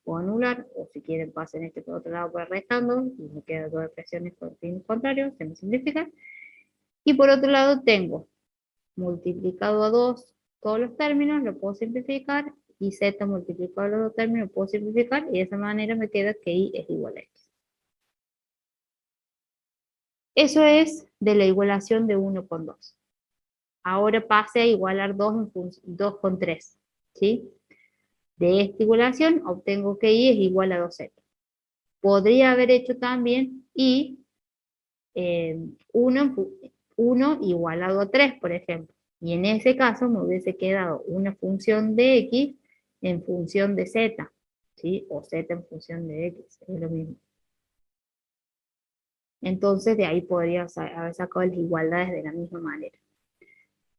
Puedo anular, o si quieren pasen este por otro lado por restando, y me quedan dos expresiones por fin contrario, se me simplifican. Y por otro lado tengo multiplicado a 2 todos los términos, lo puedo simplificar, y z multiplicado los dos términos, puedo simplificar y de esa manera me queda que y es igual a x. Eso es de la igualación de 1 con 2. Ahora pase a igualar 2 con 3. ¿Sí? De esta igualación obtengo que y es igual a 2z. Podría haber hecho también y 1 igualado a 3, por ejemplo. Y en ese caso me hubiese quedado una función de x en función de z, ¿sí? O z en función de x, es lo mismo. Entonces de ahí podría haber sacado las igualdades de la misma manera.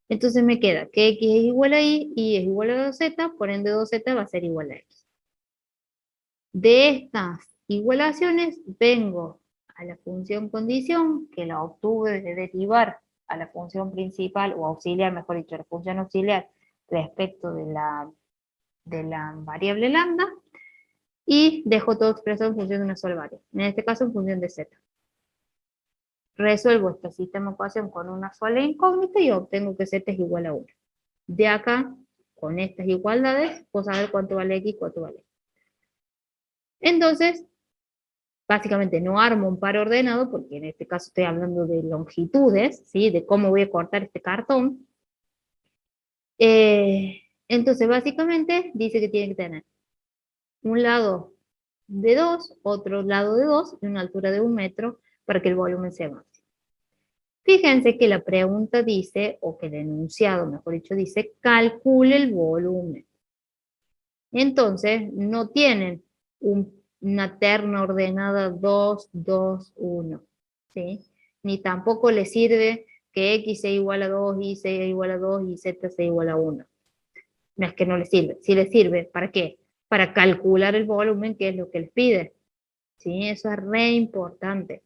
Entonces me queda que x es igual a y es igual a 2z, por ende 2z va a ser igual a x. De estas igualaciones vengo a la función condición, que la obtuve de derivar a la función principal, o auxiliar, mejor dicho, la función auxiliar respecto de la variable lambda, y dejo todo expresado en función de una sola variable, en este caso en función de z. Resuelvo este sistema de ecuación con una sola incógnita y obtengo que z es igual a 1. De acá, con estas igualdades, puedo saber cuánto vale x y cuánto vale y. Entonces, básicamente no armo un par ordenado, porque en este caso estoy hablando de longitudes, ¿sí? De cómo voy a cortar este cartón. Entonces, básicamente, dice que tiene que tener un lado de 2, otro lado de 2, y una altura de 1 metro, para que el volumen sea máximo. Fíjense que la pregunta dice, o que el enunciado, mejor dicho, dice, calcule el volumen. Entonces, no tienen una terna ordenada 2, 2, 1, ¿sí? Ni tampoco le sirve que x sea igual a 2, y sea igual a 2, y z sea igual a 1. No es que no le sirve, sí le sirve, ¿para qué? Para calcular el volumen, que es lo que les pide, ¿sí? Eso es re importante,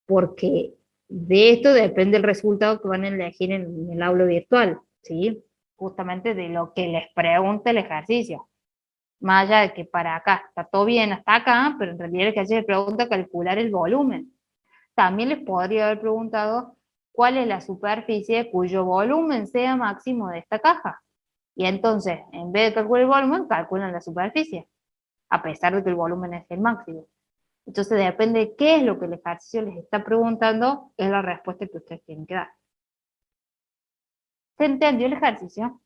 porque de esto depende el resultado que van a elegir en el aula virtual, ¿sí? Justamente de lo que les pregunte el ejercicio. Más allá de que para acá está todo bien hasta acá, pero en realidad el ejercicio les pregunta calcular el volumen. También les podría haber preguntado cuál es la superficie cuyo volumen sea máximo de esta caja. Y entonces, en vez de calcular el volumen, calculan la superficie, a pesar de que el volumen es el máximo. Entonces, depende de qué es lo que el ejercicio les está preguntando, es la respuesta que ustedes tienen que dar. ¿Se entendió el ejercicio?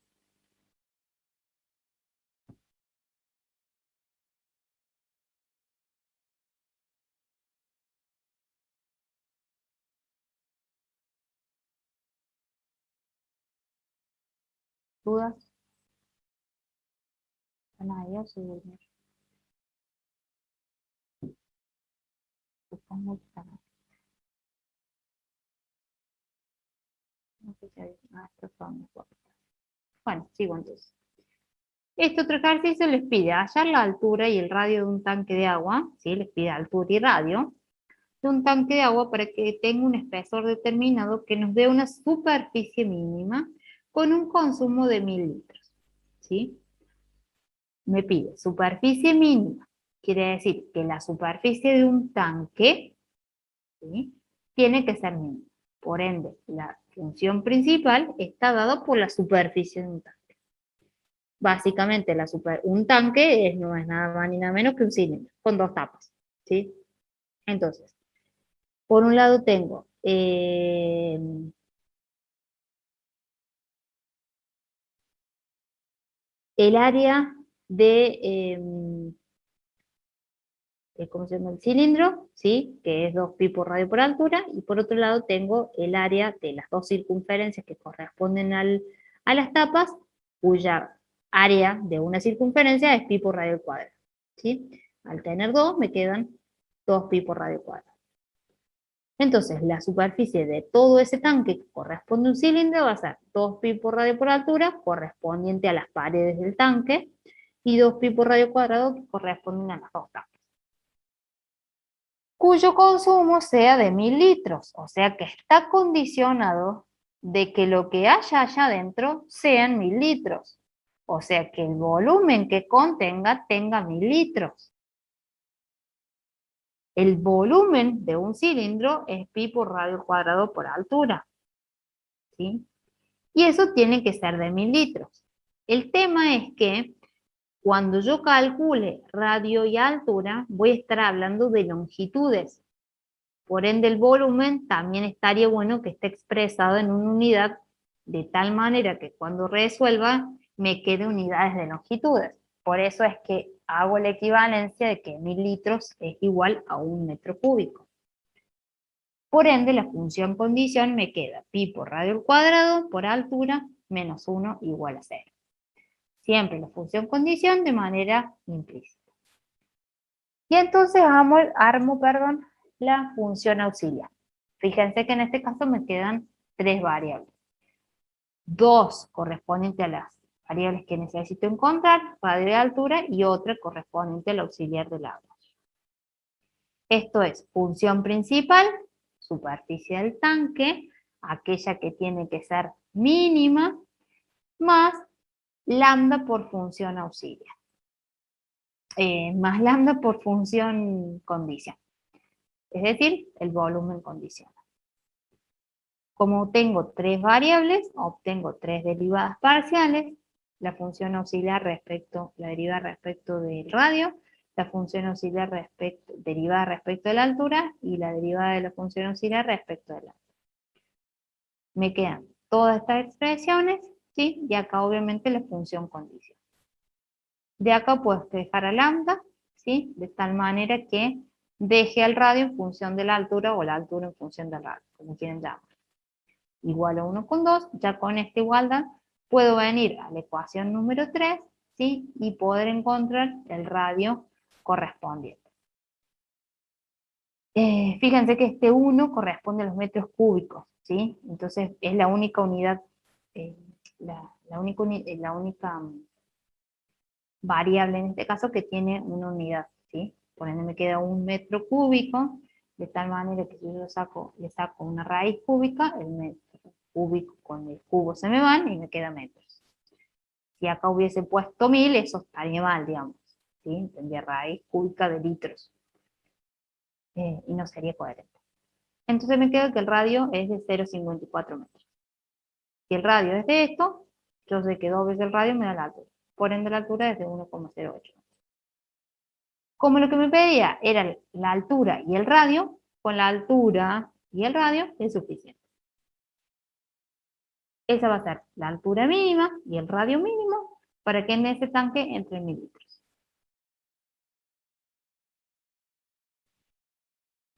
¿Dudas? ¿Están ahí o se durmieron? Supongo que están ahí. No sé si hay estos son los cuatro. Bueno, sigo entonces. Este otro ejercicio les pide hallar la altura y el radio de un tanque de agua, ¿sí? Les pide altura y radio de un tanque de agua para que tenga un espesor determinado que nos dé una superficie mínima con un consumo de 1000 litros, ¿sí? Me pide superficie mínima, quiere decir que la superficie de un tanque, ¿sí?, tiene que ser mínima. Por ende, la función principal está dada por la superficie de un tanque. Básicamente, un tanque no es nada más ni nada menos que un cilindro, con dos tapas, ¿sí? Entonces, por un lado tengo el área ¿cómo se llama? El cilindro, ¿sí? Que es 2pi por radio por altura, y por otro lado tengo el área de las dos circunferencias que corresponden a las tapas, cuya área de una circunferencia es pi por radio al cuadrado, ¿sí? Al tener dos, me quedan 2pi por radio cuadrado. Entonces, la superficie de todo ese tanque que corresponde a un cilindro va a ser 2pi por radio por altura, correspondiente a las paredes del tanque, y 2pi por radio cuadrado, que corresponden a las dos tapas. Cuyo consumo sea de 1000 litros, o sea que está condicionado de que lo que haya allá adentro sean 1000 litros, o sea que el volumen que contenga tenga 1000 litros. El volumen de un cilindro es pi por radio cuadrado por altura, ¿sí? Y eso tiene que ser de 1000 litros. El tema es que cuando yo calcule radio y altura, voy a estar hablando de longitudes. Por ende, el volumen también estaría bueno que esté expresado en una unidad de tal manera que cuando resuelva me quede unidades de longitudes. Por eso es que hago la equivalencia de que 1000 litros es igual a 1 metro cúbico. Por ende, la función condición me queda pi por radio al cuadrado por altura menos 1 igual a 0. Siempre la función condición de manera implícita. Y entonces armo la función auxiliar. Fíjense que en este caso me quedan 3 variables. 2 correspondientes a las variables que necesito encontrar, radio y altura, y otra correspondiente al auxiliar del agua. Esto es función principal, superficie del tanque, aquella que tiene que ser mínima, más lambda por función auxiliar. Más lambda por función condición. Es decir, el volumen condicional. Como tengo 3 variables, obtengo 3 derivadas parciales, la función auxiliar la derivada respecto del radio, la función auxiliar derivada respecto de la altura y la derivada de la función auxiliar respecto de la altura. Me quedan todas estas expresiones, ¿sí? Y acá obviamente la función condición. De acá puedo dejar a lambda, ¿sí? De tal manera que deje al radio en función de la altura o la altura en función del radio, como quieran llamar. Igual a 1,2, ya con esta igualdad puedo venir a la ecuación número 3, ¿sí? Y poder encontrar el radio correspondiente. Fíjense que este 1 corresponde a los metros cúbicos, ¿sí? Entonces es la única unidad, la única variable en este caso que tiene una unidad, ¿sí? Por ende me queda 1 metro cúbico, de tal manera que si yo le saco una raíz cúbica, el metro cúbico con el cubo se me van y me queda metros. Si acá hubiese puesto 1000, eso estaría mal, digamos, ¿sí? Tendría raíz cúbica de litros. Y no sería coherente. Entonces me queda que el radio es de 0,54 metros. Si el radio es de esto, yo sé que 2 veces el radio me da la altura. Por ende la altura es de 1,08. Como lo que me pedía era la altura y el radio, con la altura y el radio es suficiente. Esa va a ser la altura mínima y el radio mínimo para que en ese tanque entre 1000 litros.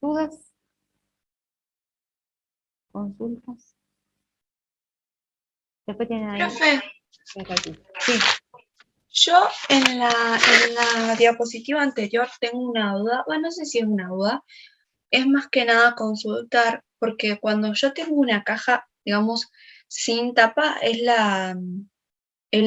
¿Dudas? ¿Consultas? Después tienen ahí. Profe, Sí. yo en la diapositiva anterior tengo una duda, bueno, no sé si es una duda, es más que nada consultar, porque cuando yo tengo una caja, digamos, sin tapa, el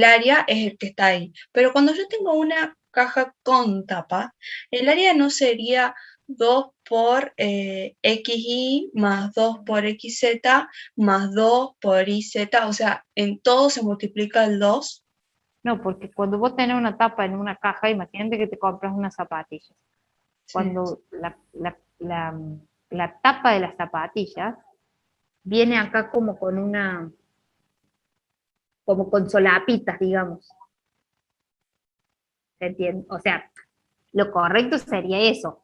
área es el que está ahí. Pero cuando yo tengo una caja con tapa, el área no sería 2 por XY más 2 por XZ más 2 por YZ, o sea, en todo se multiplica el 2. No, porque cuando vos tenés una tapa en una caja, imagínate que te compras unas zapatillas. Cuando la tapa de las zapatillas viene acá como con solapitas, digamos. ¿Se entiende? O sea, lo correcto sería eso.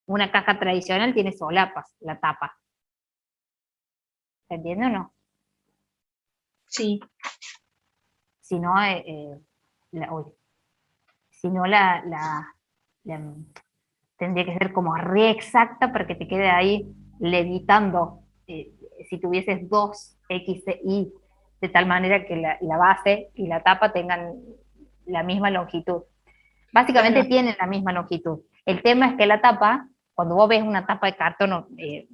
Una caja tradicional tiene solapas, la tapa. ¿Se entiende o no? Sí. Si no, tendría que ser como re exacta para que te quede ahí levitando. Si tuvieses 2 y de tal manera que la base y la tapa tengan la misma longitud. Básicamente Claro. tienen la misma longitud. El tema es que la tapa, cuando vos ves una tapa de cartón,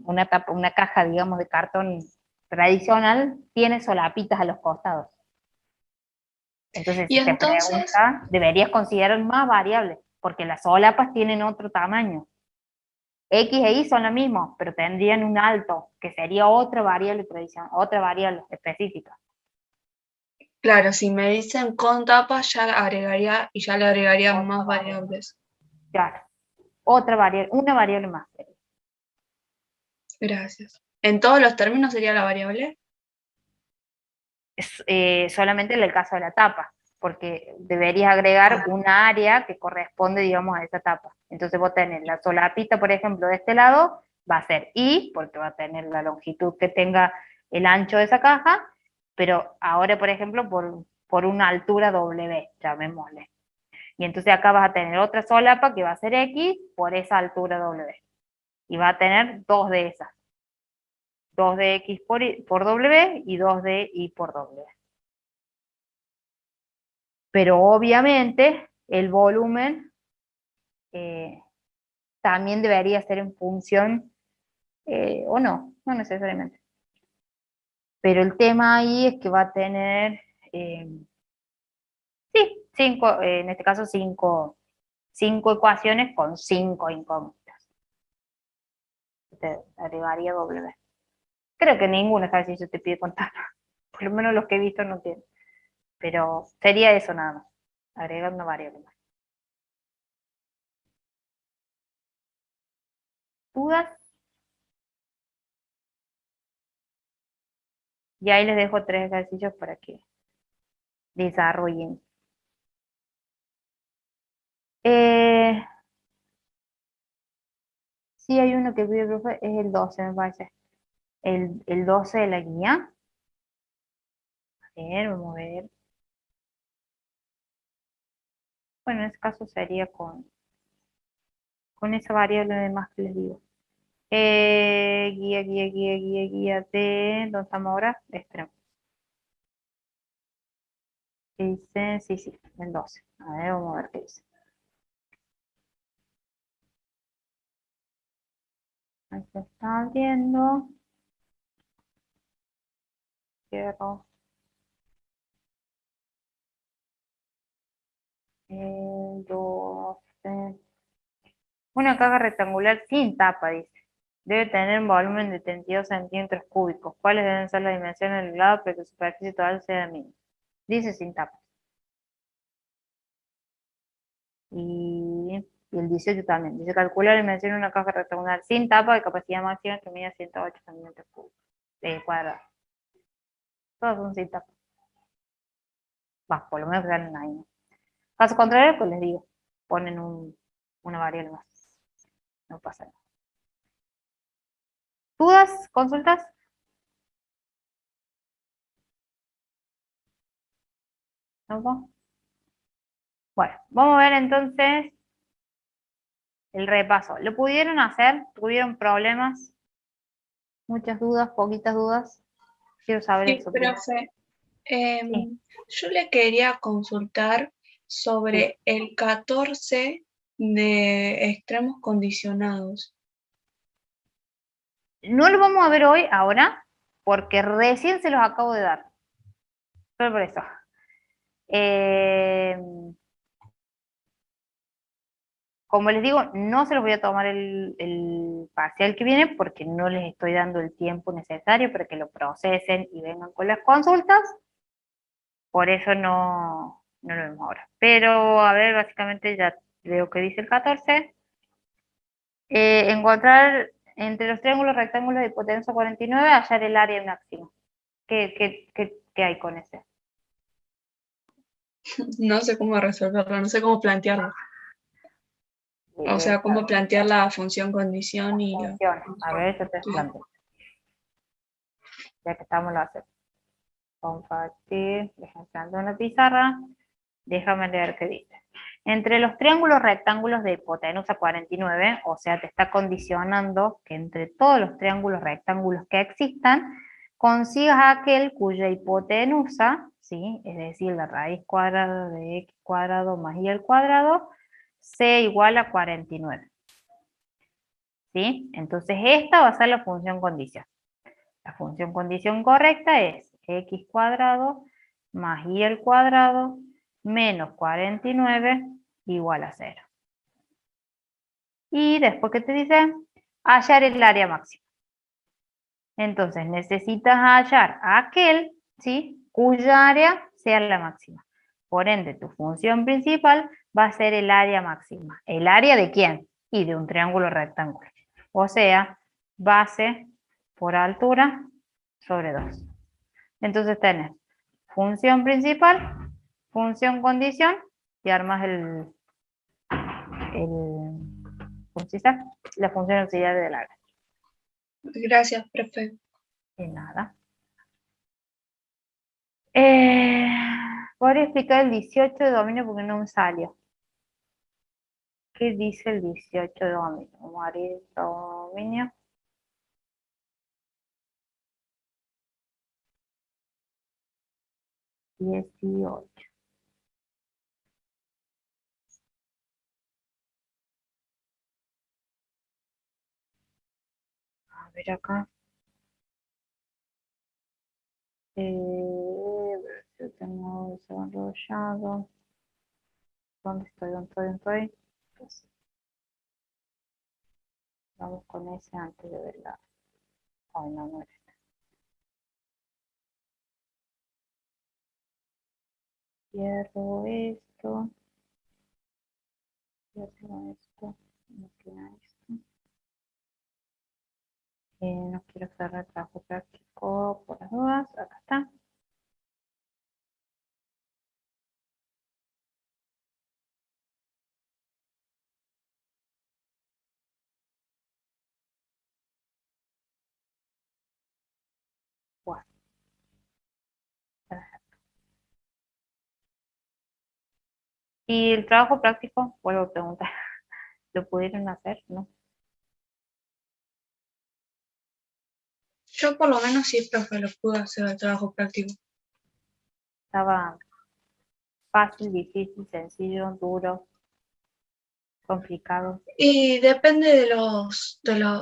una caja, digamos, de cartón tradicional, tiene solapitas a los costados. Entonces, Y si te entonces, pregunta, deberías considerar más variables, porque las solapas tienen otro tamaño. X e Y son lo mismo, pero tendrían un alto, que sería otra variable tradicional, otra variable específica. claro, si me dicen con tapa, ya le agregaría más variables. Claro, otra variable, una variable más. Gracias. ¿En todos los términos sería la variable? Solamente en el caso de la tapa. porque deberías agregar una área que corresponde, digamos, a esa etapa. Entonces vos tenés la solapita, por ejemplo, de este lado, va a ser I, porque va a tener la longitud que tenga el ancho de esa caja, pero ahora, por ejemplo, por una altura W, llamémosle. Y entonces acá vas a tener otra solapa que va a ser X por esa altura W. Y va a tener dos de esas. Dos de X por W y dos de Y por W. Pero obviamente el volumen también debería ser en función, o no, no necesariamente. Pero el tema ahí es que va a tener, sí, cinco, en este caso cinco ecuaciones con 5 incógnitas. Te agregaría W. Creo que ningún ejercicio te pide contar. Por lo menos los que he visto no tienen. Pero sería eso nada más. Agregar una variable más. ¿Dudas? Y ahí les dejo 3 ejercicios para que desarrollen. Sí, hay uno que pide, profe, es el 12, me parece. El 12 de la guía. A ver, vamos a ver. Bueno, en este caso sería con esa variable de más que les digo. Guía de... ¿Dónde estamos ahora? De extremo. Dice, sí, el 12. A ver, vamos a ver qué dice. Ahí se está abriendo. Cierro. El 12. Una caja rectangular sin tapa, dice. Debe tener un volumen de 32 centímetros cúbicos. ¿Cuáles deben ser las dimensiones del lado para que su superficie total sea mínima? Dice sin tapa. Y el 18 también. Dice calcular la dimensión de una caja rectangular sin tapa de capacidad máxima que mida 108 centímetros cuadrados. Todos son sin tapa. Va, por lo menos ganan ahí, ¿no? Caso contrario, pues les digo, ponen una variable más. No pasa nada. ¿Dudas? ¿Consultas? ¿No? Bueno, vamos a ver entonces el repaso. ¿Lo pudieron hacer? ¿Tuvieron problemas? ¿Muchas dudas? ¿Poquitas dudas? Quiero saber Sí, eso primero. profe. Sí, Yo le quería consultar sí. sobre el 14 de extremos condicionados. No lo vamos a ver hoy, ahora, porque recién se los acabo de dar. Solo por eso. Como les digo, no se los voy a tomar el parcial que viene porque no les estoy dando el tiempo necesario para que lo procesen y vengan con las consultas. Por eso no lo vemos ahora. Pero, a ver, básicamente ya veo que dice el 14. Encontrar entre los triángulos rectángulos de hipotenusa 49, hallar el área máxima. ¿Qué hay con ese? No sé cómo resolverlo, no sé cómo plantearlo. O sea, cómo plantear la función condición y la... Funciones. A ver, yo te planteo. Ya que estamos, lo hacemos. Compartir, déjame plantear en la pizarra. Déjame leer qué dice. Entre los triángulos rectángulos de hipotenusa 49, o sea, te está condicionando que entre todos los triángulos rectángulos que existan, consigas aquel cuya hipotenusa, ¿sí? Es decir, la raíz cuadrada de x cuadrado más y al cuadrado, sea igual a 49. ¿Sí? Entonces esta va a ser la función condición. La función condición correcta es x cuadrado más y al cuadrado menos 49 igual a 0. Y después que te dice, hallar el área máxima. Entonces necesitas hallar aquel, ¿sí? Cuya área sea la máxima. Por ende, tu función principal va a ser el área máxima. ¿El área de quién? Y de un triángulo rectangular. O sea, base por altura sobre 2. Entonces tenés función principal función condición y armas ¿cómo se dice? La función auxiliar de la. Gracias, profe. De nada. Podría explicar el 18 de dominio porque no me salió. ¿Qué dice el 18 de dominio? Vamos a abrir dominio. Dieciocho. A ver acá. Yo tengo desarrollado. ¿Dónde estoy? ¿Dónde estoy? ¿Dónde estoy? Pues, vamos con ese antes de verla. Ay, no, no es. Cierro esto. Cierro esto. No queda esto. No quiero cerrar el trabajo práctico por las dudas. Acá está. Bueno, y el trabajo práctico, vuelvo a preguntar, ¿lo pudieron hacer? ¿No? Yo por lo menos sí, profe, lo pude hacer el trabajo práctico. Estaba fácil, difícil, sencillo, duro, complicado. Y depende o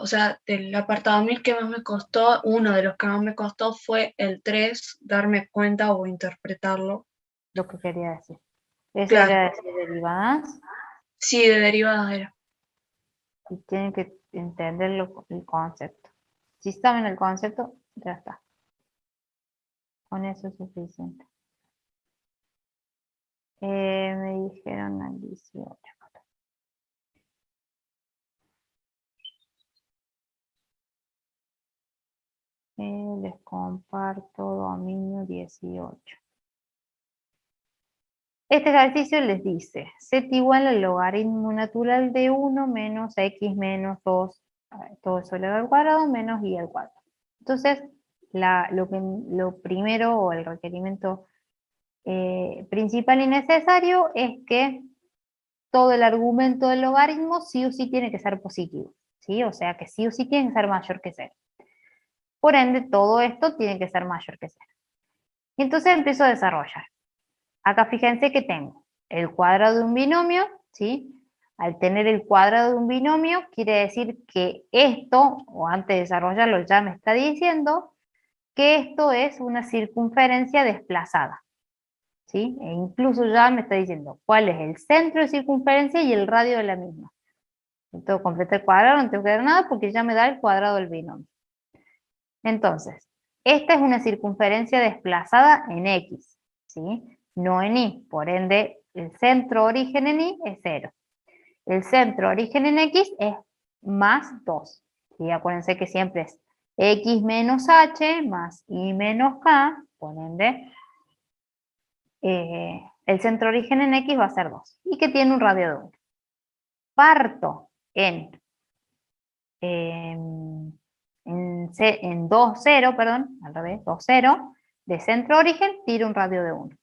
sea, del apartado 1000 que más me costó, uno de los que más me costó fue el 3, darme cuenta o interpretarlo. Lo que quería decir. Ese Claro, era decir derivadas sí, de derivadas era. y tienen que entender el concepto. Si saben el concepto, ya está. Con eso es suficiente. Me dijeron al 18. Les comparto dominio 18. Este ejercicio les dice, z igual al logaritmo natural de 1 menos x menos 2, todo eso elevado al cuadrado, menos y al cuadrado. Entonces, lo primero o el requerimiento principal y necesario es que todo el argumento del logaritmo sí o sí tiene que ser positivo, ¿sí? O sea que sí o sí tiene que ser mayor que 0. Por ende, todo esto tiene que ser mayor que 0. Y entonces empiezo a desarrollar. Acá fíjense que tengo el cuadrado de un binomio, ¿sí? Al tener el cuadrado de un binomio, quiere decir que esto, o antes de desarrollarlo ya me está diciendo, que esto es una circunferencia desplazada, ¿sí? E incluso ya me está diciendo cuál es el centro de circunferencia y el radio de la misma. No tengo que completar el cuadrado, no tengo que dar nada porque ya me da el cuadrado del binomio. Entonces, esta es una circunferencia desplazada en X, ¿sí? No en Y. Por ende, el centro origen en Y es 0. El centro origen en X es más 2. ¿Sí? Acuérdense que siempre es X menos H más Y menos K. Por ende, el centro origen en X va a ser 2. Y que tiene un radio de 1. Parto en 2, 0, perdón, al revés, 2, 0, de centro origen, tiro un radio de 1.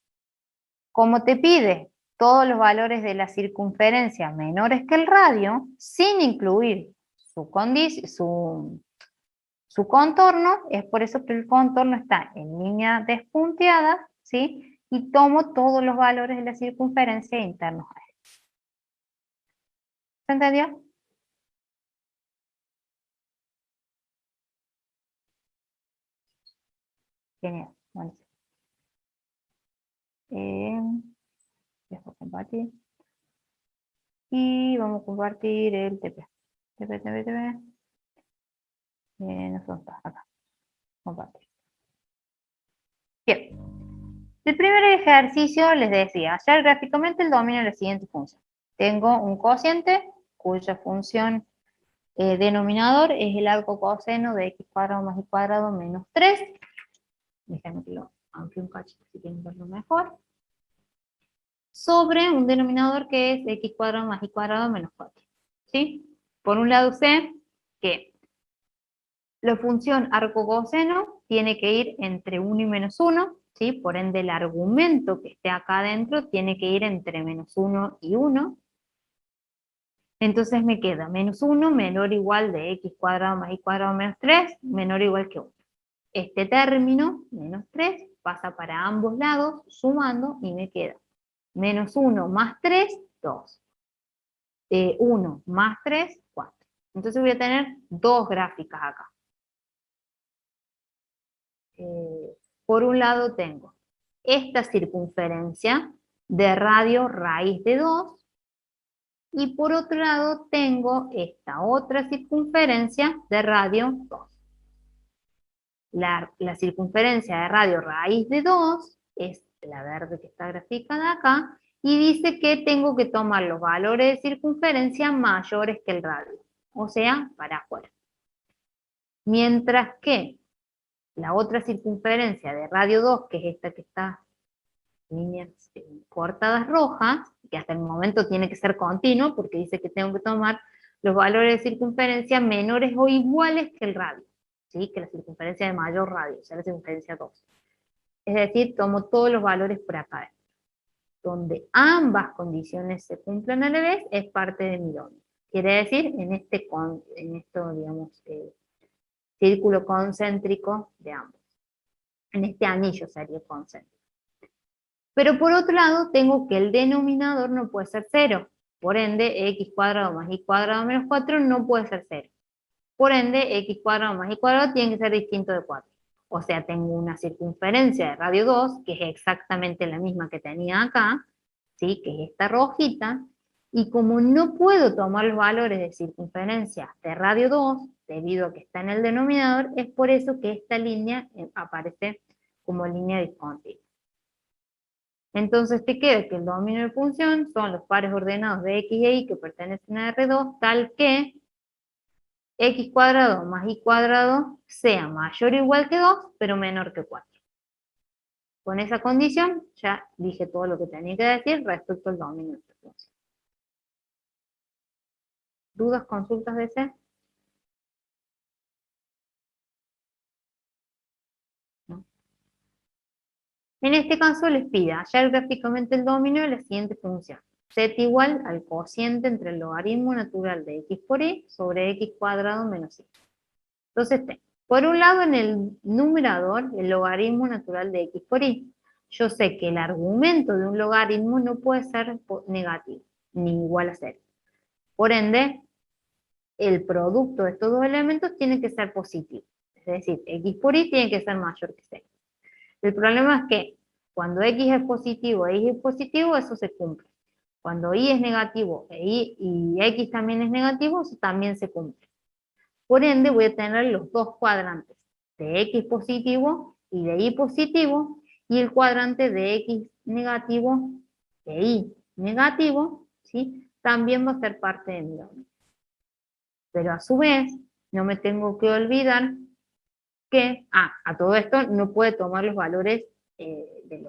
Como te pide todos los valores de la circunferencia menores que el radio, sin incluir su contorno, es por eso que el contorno está en línea despunteada, ¿sí? Y tomo todos los valores de la circunferencia internos a él. ¿Se entendió? Genial. Bueno. Dejo compartir. Y vamos a compartir el TP. TP. No está acá. Compartir. Bien. El primer ejercicio les decía, hallar gráficamente el dominio de la siguiente función. Tengo un cociente cuya función denominador es el arco coseno de x cuadrado más y cuadrado menos 3. Déjenme que lo amplíe un cachito si quieren verlo mejor. sobre un denominador que es x cuadrado más y cuadrado menos 4. ¿Sí? Por un lado sé que la función arco-coseno tiene que ir entre 1 y menos 1, ¿sí? Por ende el argumento que esté acá adentro tiene que ir entre menos 1 y 1. Entonces me queda menos 1 menor o igual de x cuadrado más y cuadrado menos 3, menor o igual que 1. Este término, menos 3, pasa para ambos lados, sumando, y me queda menos 1 más 3, 2. 1 más 3, 4. Entonces voy a tener dos gráficas acá. Por un lado tengo esta circunferencia de radio raíz de 2, y por otro lado tengo esta otra circunferencia de radio 2. La circunferencia de radio raíz de 2 es la verde que está graficada acá, y dice que tengo que tomar los valores de circunferencia mayores que el radio, o sea, para afuera. Mientras que la otra circunferencia de radio 2, que es esta que está líneas cortadas rojas, que hasta el momento tiene que ser continuo, porque dice que tengo que tomar los valores de circunferencia menores o iguales que el radio, ¿sí? Que la circunferencia de mayor radio, o sea, la circunferencia 2. Es decir, tomo todos los valores por acá. Donde ambas condiciones se cumplen a la vez, es parte de mi dominio. Quiere decir, en esto, digamos, círculo concéntrico de ambos. En este anillo sería concéntrico. Pero por otro lado, tengo que el denominador no puede ser 0. Por ende, x cuadrado más y cuadrado menos 4 no puede ser 0. Por ende, x cuadrado más y cuadrado tiene que ser distinto de 4. O sea, tengo una circunferencia de radio 2, que es exactamente la misma que tenía acá, ¿sí? Que es esta rojita, y como no puedo tomar los valores de circunferencia de radio 2, debido a que está en el denominador, es por eso que esta línea aparece como línea discontinua. Entonces te queda que el dominio de función son los pares ordenados de x e y que pertenecen a R2, tal que x cuadrado más y cuadrado sea mayor o igual que 2, pero menor que 4. Con esa condición ya dije todo lo que tenía que decir respecto al dominio de esta función. ¿Dudas, consultas de ese? ¿No? En este caso les pide hallar gráficamente el dominio de la siguiente función. Z igual al cociente entre el logaritmo natural de x por y sobre x cuadrado menos y. Entonces, por un lado, en el numerador, el logaritmo natural de x por y. Yo sé que el argumento de un logaritmo no puede ser negativo, ni igual a 0. Por ende, el producto de estos dos elementos tiene que ser positivo. Es decir, x por y tiene que ser mayor que 0. El problema es que cuando x es positivo e y es positivo, eso se cumple. Cuando y es negativo y x también es negativo, eso también se cumple. Por ende, voy a tener los dos cuadrantes, de x positivo y de y positivo, y el cuadrante de x negativo e y negativo, ¿sí? También va a ser parte de mi dominio. Pero a su vez, no me tengo que olvidar que, a todo esto no puede tomar los valores de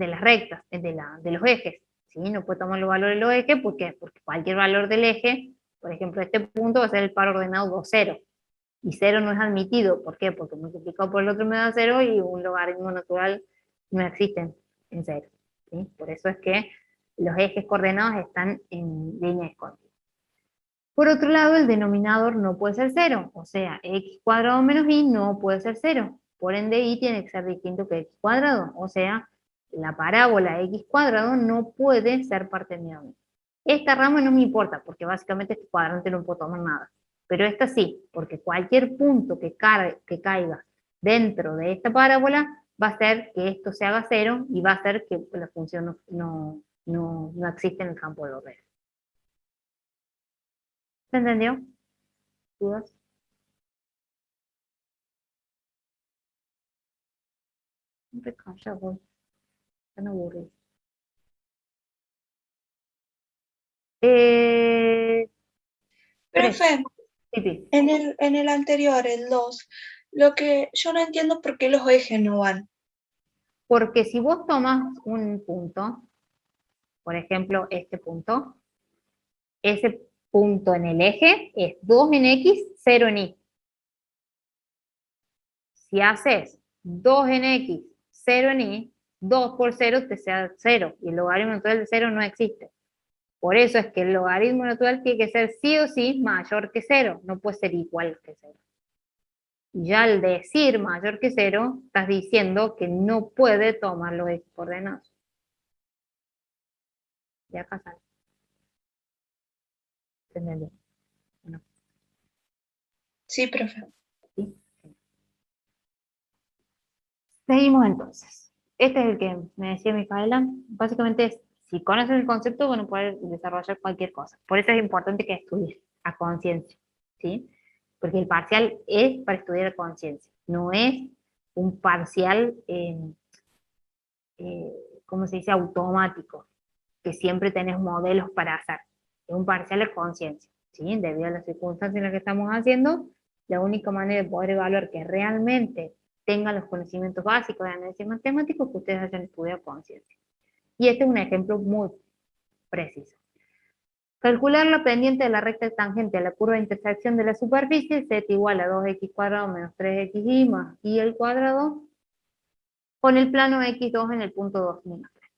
las rectas, de los ejes, ¿sí? No puede tomar los valores de los ejes, ¿por qué? Porque cualquier valor del eje, por ejemplo, este punto va a ser el par ordenado 2, 0, y 0 no es admitido, ¿por qué? Porque multiplicado por el otro me da 0, y un logaritmo natural no existe en 0, ¿sí? Por eso es que los ejes coordenados están en línea discontinua. Por otro lado, el denominador no puede ser 0, o sea, x cuadrado menos y no puede ser 0. Por ende, y tiene que ser distinto que x cuadrado, o sea, la parábola x cuadrado no puede ser parte de mi dominio. Esta rama no me importa, porque básicamente este cuadrante no puedo tomar nada. Pero esta sí, porque cualquier punto que caiga dentro de esta parábola va a hacer que esto se haga 0 y va a hacer que la función no existe en el campo de los redes. ¿Se entendió? ¿Dudas? Ya voy. Están aburridos. Profe, Sí. en el anterior, el 2, lo que yo no entiendo es por qué los ejes no van. Porque si vos tomás un punto, por ejemplo, este punto, ese punto en el eje es 2 en X, 0 en Y. Si haces 2 en X, 0 en Y, 2 por 0 te sea 0, y el logaritmo natural de 0 no existe. Por eso es que el logaritmo natural tiene que ser sí o sí mayor que 0, no puede ser igual que 0. Y ya al decir mayor que 0, estás diciendo que no puede tomar los X coordenados. Ya acá sale. ¿Entendés? Bueno, Sí, profe. ¿sí? Seguimos entonces. Este es el que me decía Micaela. Básicamente es, si conoces el concepto, bueno, poder desarrollar cualquier cosa. Por eso es importante que estudies a conciencia, ¿sí? Porque el parcial es para estudiar a conciencia, no es un parcial, ¿cómo se dice?, automático, que siempre tenés modelos para hacer. Es un parcial a conciencia, ¿sí? Debido a las circunstancias en las que estamos haciendo, la única manera de poder evaluar que realmente tengan los conocimientos básicos de análisis matemático es que ustedes hayan estudiado conciencia. Y este es un ejemplo muy preciso. Calcular la pendiente de la recta tangente a la curva de intersección de la superficie, z igual a 2x cuadrado menos 3xy más y al cuadrado, con el plano x2 en el punto 2 menos 3.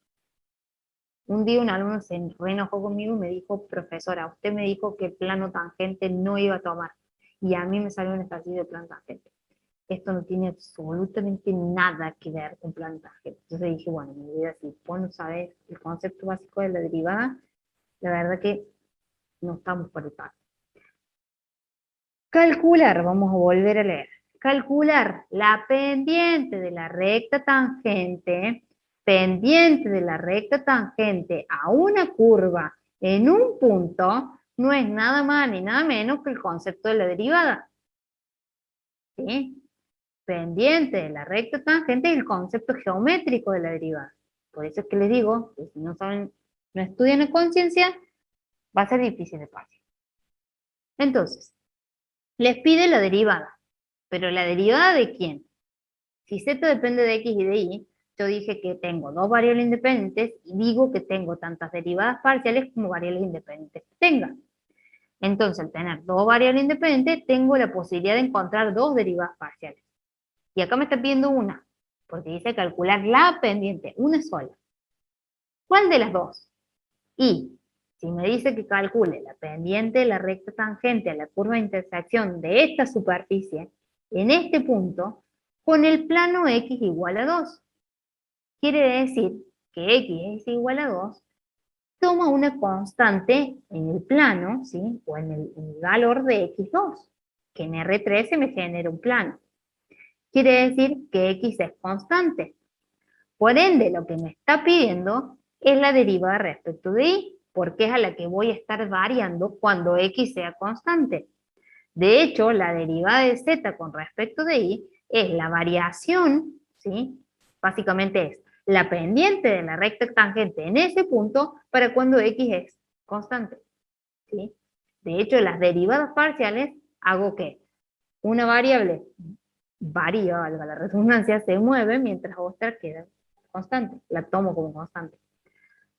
Un día un alumno se reenojó conmigo y me dijo, profesora, usted me dijo que el plano tangente no iba a tomar, y a mí me salió un ejercicio de plano tangente. Esto no tiene absolutamente nada que ver con plano tangente. Entonces dije, bueno, mi vida, si vos no sabes el concepto básico de la derivada, la verdad que no estamos por el paso. Calcular, vamos a volver a leer. Calcular la pendiente de la recta tangente, a una curva en un punto, no es nada más ni nada menos que el concepto de la derivada. ¿Sí? Pendiente de la recta tangente es el concepto geométrico de la derivada. Por eso es que les digo que si no saben, no estudian en conciencia, va a ser difícil de pasar. Entonces, les pide la derivada. ¿Pero la derivada de quién? Si z depende de x y de y, yo dije que tengo dos variables independientes y digo que tengo tantas derivadas parciales como variables independientes que tenga. Entonces, al tener dos variables independientes, tengo la posibilidad de encontrar dos derivadas parciales. Y acá me está pidiendo una, porque dice calcular la pendiente, una sola. ¿Cuál de las dos? Y si me dice que calcule la pendiente de la recta tangente a la curva de intersección de esta superficie, en este punto, con el plano x igual a 2. Quiere decir que x es igual a 2, toma una constante en el plano, ¿sí? O en el valor de x2, que en R13 me genera un plano. Quiere decir que x es constante. Por ende, lo que me está pidiendo es la derivada respecto de y, porque es a la que voy a estar variando cuando x sea constante. De hecho, la derivada de z con respecto de y es la variación, ¿sí? Básicamente es la pendiente de la recta tangente en ese punto para cuando x es constante, ¿sí? De hecho, las derivadas parciales hago que una variable varía, valga la redundancia, se mueve mientras otra queda constante, la tomo como constante.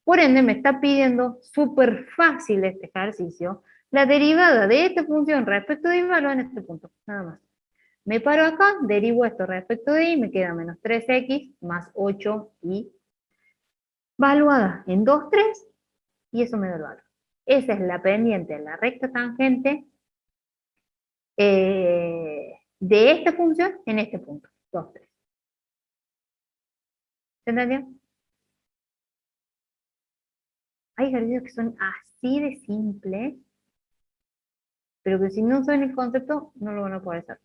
Por ende, me está pidiendo súper fácil este ejercicio, la derivada de esta función respecto de y valor en este punto, nada más. Me paro acá, derivo esto respecto de y, me queda menos 3x más 8y, valuada en 2, 3, y eso me da el valor. Esa es la pendiente de la recta tangente de esta función en este punto, 2, 3. ¿Se entendió? Hay ejercicios que son así de simples, pero que si no saben el concepto, no lo van a poder hacer.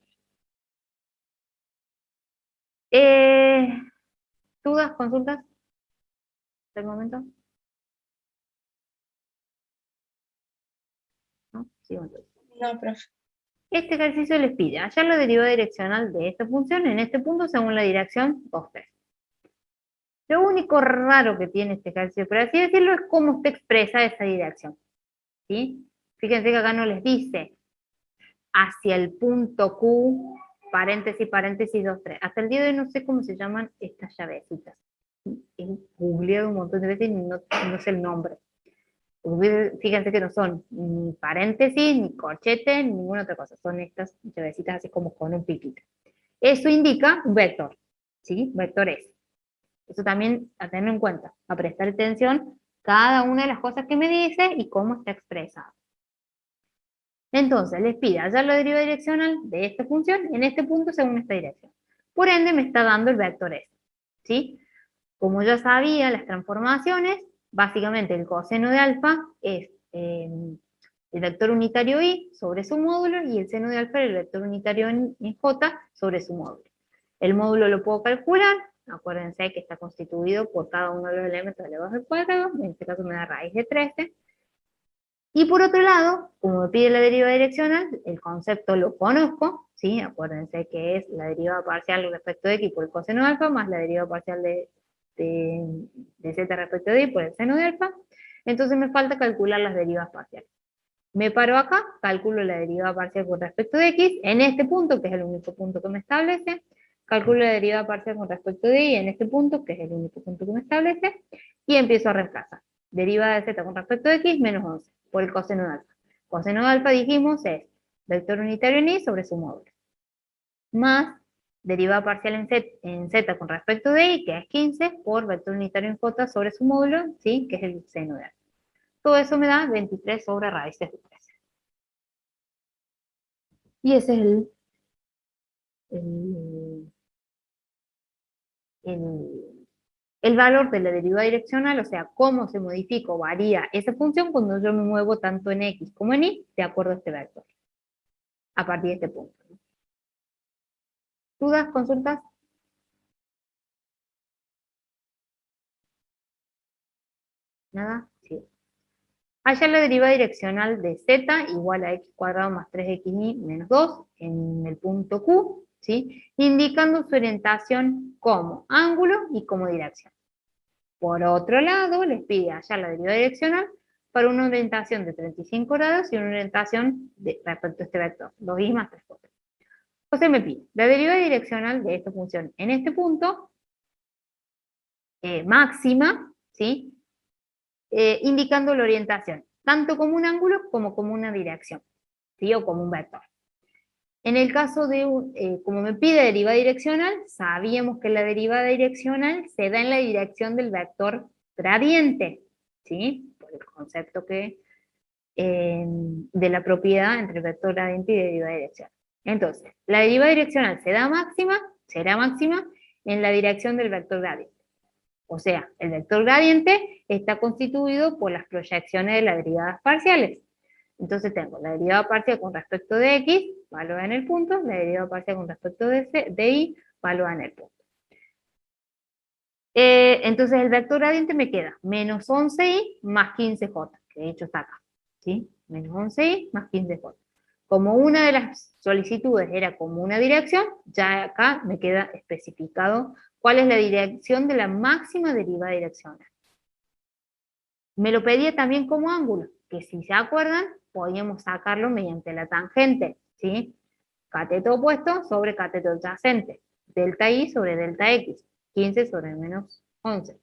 ¿Dudas, consultas? ¿Hasta el momento? ¿No? Sigo entonces. No, profe. Este ejercicio les pide hallar la derivada direccional de esta función en este punto según la dirección 2, 3. Lo único raro que tiene este ejercicio, por así decirlo, es cómo se expresa esa dirección. ¿Sí? Fíjense que acá no les dice hacia el punto Q paréntesis, paréntesis, 2, 3. Hasta el día de hoy no sé cómo se llaman estas llavecitas. He googleado un montón de veces y no sé el nombre. Fíjense que no son ni paréntesis, ni corchete, ni ninguna otra cosa. Son estas llavecitas así como con un piquito. Eso indica un vector, ¿sí? Vector S. Eso también a tener en cuenta, a prestar atención cada una de las cosas que me dice y cómo está expresado. Entonces, les pide hallar la deriva direccional de esta función en este punto según esta dirección. Por ende, me está dando el vector S, ¿sí? Como ya sabía, las transformaciones, básicamente el coseno de alfa es el vector unitario i sobre su módulo y el seno de alfa es el vector unitario en j sobre su módulo. El módulo lo puedo calcular, acuérdense que está constituido por cada uno de los elementos elevados al cuadrado, en este caso me da raíz de 13. Y por otro lado, como me pide la deriva direccional, el concepto lo conozco, ¿sí? Acuérdense que es la deriva parcial respecto de x por el coseno de alfa, más la deriva parcial de z respecto de y por el seno de alfa. Entonces me falta calcular las derivas parciales. Me paro acá, calculo la deriva parcial con respecto de x, en este punto, que es el único punto que me establece, calculo la deriva parcial con respecto de y en este punto, que es el único punto que me establece, y empiezo a reemplazar. Deriva de z con respecto de x menos 11, por el coseno de alfa. Coseno de alfa, dijimos, es vector unitario en y sobre su módulo. Más deriva parcial en z con respecto de y, que es 15, por vector unitario en j sobre su módulo, ¿sí? Que es el seno de alfa. Todo eso me da 23 sobre raíces de 13. Y ese es el valor de la deriva direccional, o sea, cómo se modifica o varía esa función cuando yo me muevo tanto en x como en y, de acuerdo a este vector, a partir de este punto. ¿Dudas, consultas? ¿Nada? Sí. Hallar la deriva direccional de z igual a x cuadrado más 3xy menos 2 en el punto Q, ¿sí? Indicando su orientación como ángulo y como dirección. Por otro lado, les pide hallar la deriva direccional para una orientación de 35 grados y una orientación respecto a este vector, 2y más 3,4. Entonces me pide la deriva direccional de esta función en este punto, máxima, ¿sí? Indicando la orientación, tanto como un ángulo como una dirección, ¿sí? O como un vector. En el caso de, como me pide deriva direccional, sabíamos que la deriva direccional se da en la dirección del vector gradiente, ¿sí? Por el concepto que, de la propiedad entre vector gradiente y deriva direccional. Entonces, la deriva direccional será máxima en la dirección del vector gradiente. O sea, el vector gradiente está constituido por las proyecciones de las derivadas parciales. Entonces tengo la derivada parcial con respecto de x, valora en el punto, la derivada parcial con respecto de y, valora en el punto. Entonces el vector gradiente me queda menos 11y más 15j, que de hecho está acá, ¿sí? Menos 11y más 15j. Como una de las solicitudes era como una dirección, ya acá me queda especificado cuál es la dirección de la máxima derivada direccional. Me lo pedía también como ángulo, que si se acuerdan, podíamos sacarlo mediante la tangente, ¿sí? Cateto opuesto sobre cateto adyacente, delta i sobre delta x, 15 sobre menos 11.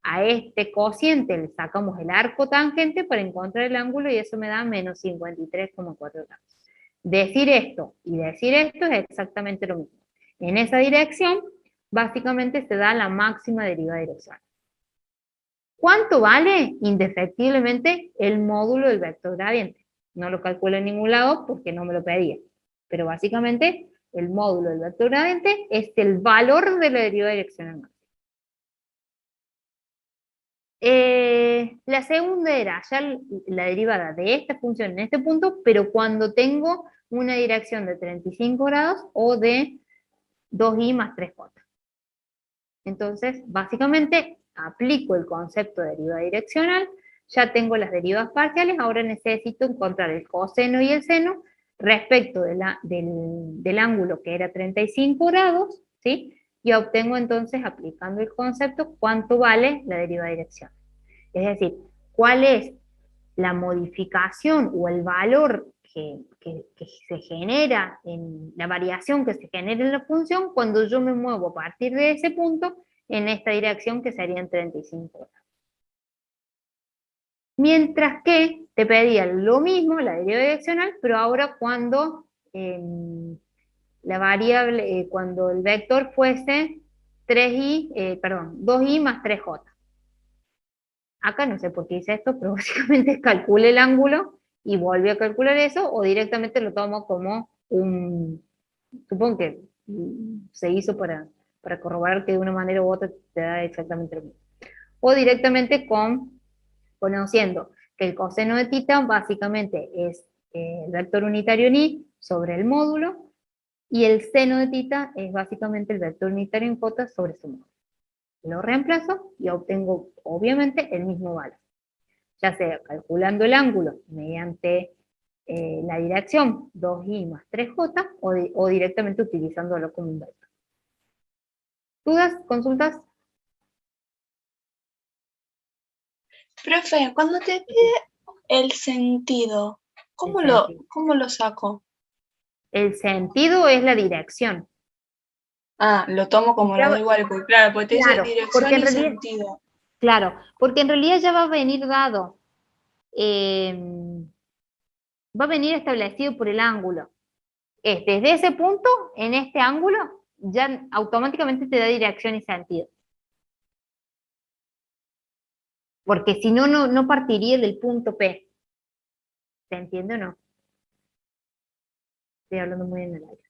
A este cociente le sacamos el arco tangente para encontrar el ángulo y eso me da menos 53,4 grados. Decir esto y decir esto es exactamente lo mismo. En esa dirección, básicamente se da la máxima derivada direccional. ¿Cuánto vale? Indefectiblemente el módulo del vector gradiente. No lo calculo en ningún lado porque no me lo pedía. Pero básicamente el módulo del vector gradiente es el valor de la derivada direccional máxima. La segunda era ya la derivada de esta función en este punto, pero cuando tengo una dirección de 35 grados o de 2y más 3,4. Entonces, básicamente, aplico el concepto de deriva direccional, ya tengo las derivas parciales, ahora necesito encontrar el coseno y el seno respecto del ángulo que era 35 grados, ¿sí? Y obtengo entonces, aplicando el concepto, cuánto vale la deriva direccional. Es decir, cuál es la modificación o el valor que se genera, en la variación que se genera en la función cuando yo me muevo a partir de ese punto en esta dirección que serían 35 grados. Mientras que te pedía lo mismo, la deriva direccional, pero ahora cuando la variable, cuando el vector fuese 2i más 3j. Acá no sé por qué hice esto, pero básicamente calculé el ángulo y volví a calcular eso, o directamente lo tomo como supongo que se hizo para corroborar que de una manera u otra te da exactamente lo mismo. O directamente conociendo que el coseno de θ básicamente es el vector unitario en i sobre el módulo, y el seno de θ es básicamente el vector unitario en j sobre su módulo. Lo reemplazo y obtengo obviamente el mismo valor, ya sea calculando el ángulo mediante la dirección 2i más 3j o directamente utilizándolo como un vector. ¿Dudas? ¿Consultas? Profe, cuando te pide el sentido, ¿cómo lo saco? El sentido es la dirección. Ah, lo tomo como lo digo igual, claro, porque te dice dirección porque en y realidad, sentido. Claro, porque en realidad ya va a venir dado. Va a venir establecido por el ángulo. Desde ese punto, en este ángulo, ya automáticamente te da dirección y sentido. Porque si no, no partiría del punto P. ¿Se entiende o no? Estoy hablando muy en el aire.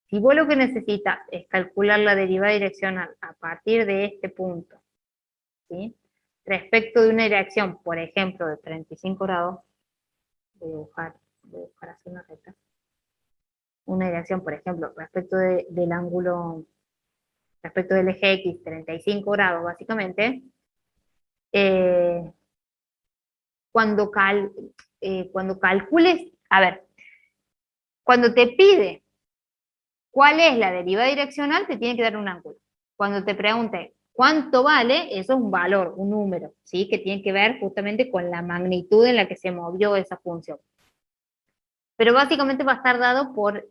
Si vos lo que necesitas es calcular la derivada direccional a partir de este punto, ¿sí? Respecto de una dirección, por ejemplo, de 35 grados, voy a buscar así una recta. Una dirección, por ejemplo, respecto del ángulo, respecto del eje X, 35 grados básicamente, cuando calcules, a ver, cuando te pide cuál es la derivada direccional, te tiene que dar un ángulo. Cuando te pregunte cuánto vale, eso es un valor, un número, ¿sí? Que tiene que ver justamente con la magnitud en la que se movió esa función. Pero básicamente va a estar dado por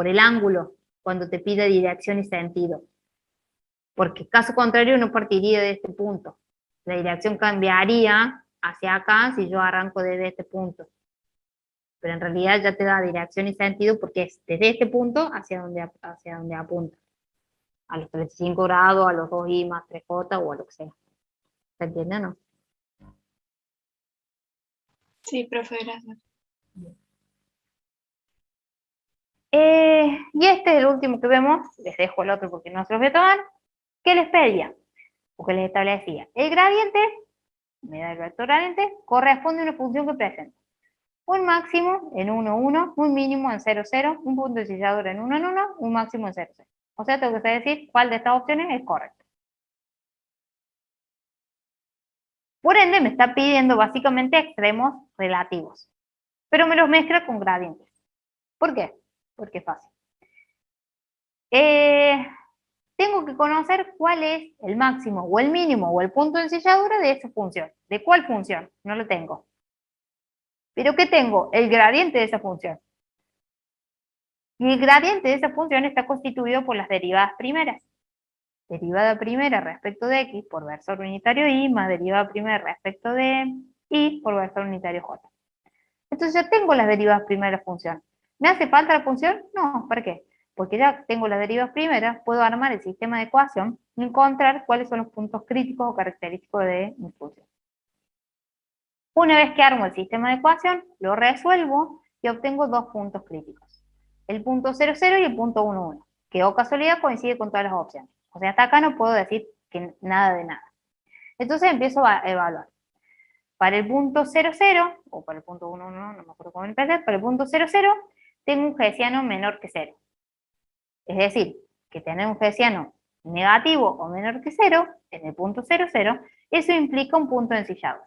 el ángulo, cuando te pide dirección y sentido. Porque caso contrario no partiría de este punto. La dirección cambiaría hacia acá si yo arranco desde este punto. Pero en realidad ya te da dirección y sentido porque es desde este punto hacia donde apunta. A los 35 grados, a los 2i más 3j o a lo que sea. ¿Se entiende o no? Sí, profe, gracias. Y este es el último que vemos. Les dejo el otro porque no se los voy a tomar. ¿Qué les pedía? O que les establecía. El gradiente, me da el vector gradiente, corresponde a una función que presenta un máximo en 1, 1, un mínimo en 0, 0, un punto de encilladura en 1, 1, un máximo en 0, 0. O sea, tengo que decir cuál de estas opciones es correcta. Por ende, me está pidiendo básicamente extremos relativos, pero me los mezcla con gradientes. ¿Por qué? Porque es fácil. Tengo que conocer cuál es el máximo o el mínimo o el punto de encilladura de esa función. ¿De cuál función? No lo tengo. ¿Pero qué tengo? El gradiente de esa función. Y el gradiente de esa función está constituido por las derivadas primeras. Derivada primera respecto de x por versor unitario y más derivada primera respecto de y por versor unitario j. Entonces ya tengo las derivadas primeras de la función. ¿Me hace falta la función? No, ¿para qué? Porque ya tengo las derivadas primeras, puedo armar el sistema de ecuación y encontrar cuáles son los puntos críticos o característicos de mi función. Una vez que armo el sistema de ecuación, lo resuelvo y obtengo dos puntos críticos. El punto 0, 0 y el punto 1, 1, que o casualidad coincide con todas las opciones. O sea, hasta acá no puedo decir que nada de nada. Entonces empiezo a evaluar. Para el punto 0, 0, o para el punto 1, 1, no me acuerdo cómo empecé, para el punto 0, 0, tengo un hessiano menor que 0. Es decir, que tener un hessiano negativo o menor que 0, en el punto 0, 0, eso implica un punto de encilladura.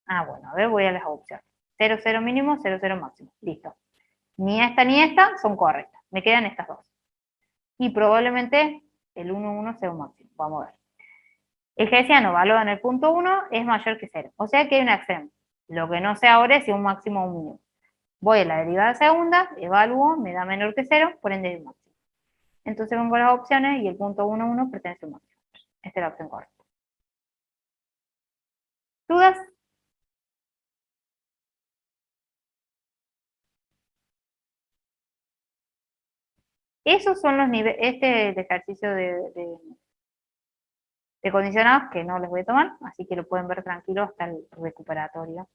Ah, bueno, a ver, voy a las opciones. 0, 0 mínimo, 0, 0 máximo. Listo. Ni esta son correctas. Me quedan estas dos. Y probablemente el 1, 1 sea un máximo. Vamos a ver. El hessiano valorado en el punto 1 es mayor que 0. O sea que hay un extremo. Lo que no sé ahora es si un máximo o un mínimo. Voy a la derivada segunda, evalúo, me da menor que cero, por ende es máximo. Entonces vengo a las opciones y el punto 1, 1 pertenece a un máximo. Esta es la opción correcta. ¿Dudas? Esos son los niveles, este es el ejercicio de condicionados que no les voy a tomar, así que lo pueden ver tranquilo hasta el recuperatorio.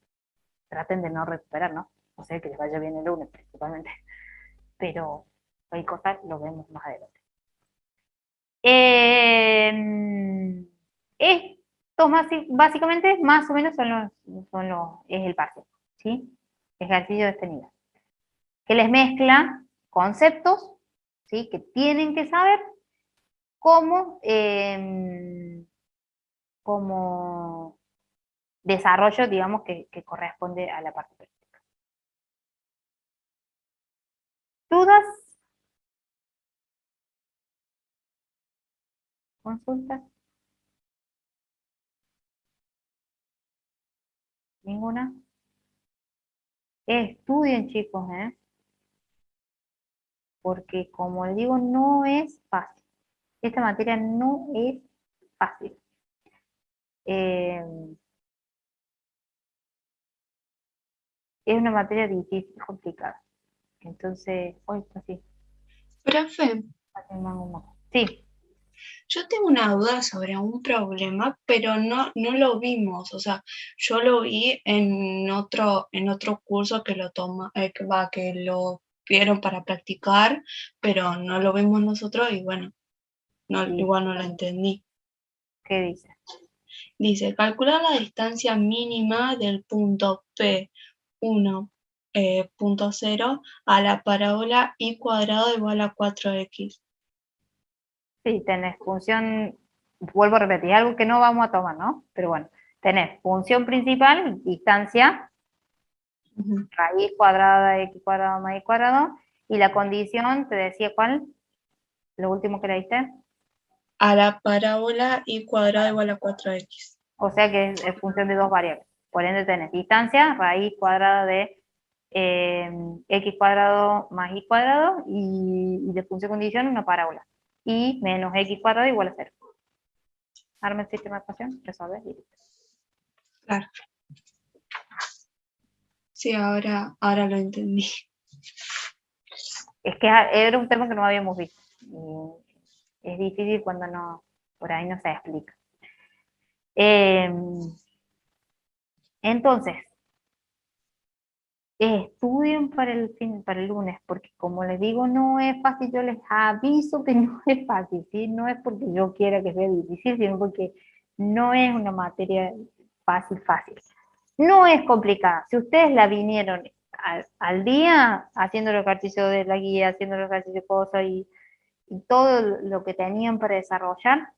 Traten de no recuperar, ¿no? O sea, que les vaya bien el lunes principalmente. Pero hay cosas, lo vemos más adelante. Estos básicamente más o menos es el parcial, ¿sí? Ejercicio de este nivel. Que les mezcla conceptos, ¿sí? Que tienen que saber cómo, como desarrollo, digamos, que corresponde a la parte práctica. ¿Dudas? ¿Consultas? ¿Ninguna? Estudien, chicos, ¿eh? Porque como les digo, no es fácil. Esta materia no es fácil. Eh, es una materia difícil, complicada. Entonces, hoy así, Profe, así mango, mango. Sí, yo tengo una duda sobre un problema, pero no lo vimos. O sea, yo lo vi en otro curso que lo toma, que lo vieron para practicar, pero no lo vimos nosotros y bueno, no, sí. igual no lo entendí. ¿Qué dice? Dice, calcular la distancia mínima del punto P1, punto 0 a la parábola y cuadrado igual a 4x. Sí, tenés función, vuelvo a repetir, algo que no vamos a tomar, ¿no? Pero bueno, tenés función principal, distancia, Ujú. raíz cuadrada de x cuadrado más y cuadrado, y la condición, te decía cuál, lo último que leíste, A la parábola y cuadrado igual a 4x. o sea que es función de dos variables. Por ende tenés distancia, raíz cuadrada de x cuadrado más y cuadrado, y de función condición una parábola. Y menos x cuadrado igual a 0. Arma el sistema de ecuación, resolver y listo. Claro. Sí, ahora lo entendí. Es que era un tema que no habíamos visto. Y es difícil cuando no, por ahí no se explica. Entonces, estudien para el lunes, porque como les digo, no es fácil, yo les aviso que no es fácil, ¿sí? No es porque yo quiera que sea difícil, sino porque no es una materia fácil, fácil. No es complicada. Si ustedes la vinieron al día haciendo el ejercicio de la guía, haciendo el ejercicio de cosas y todo lo que tenían para desarrollar,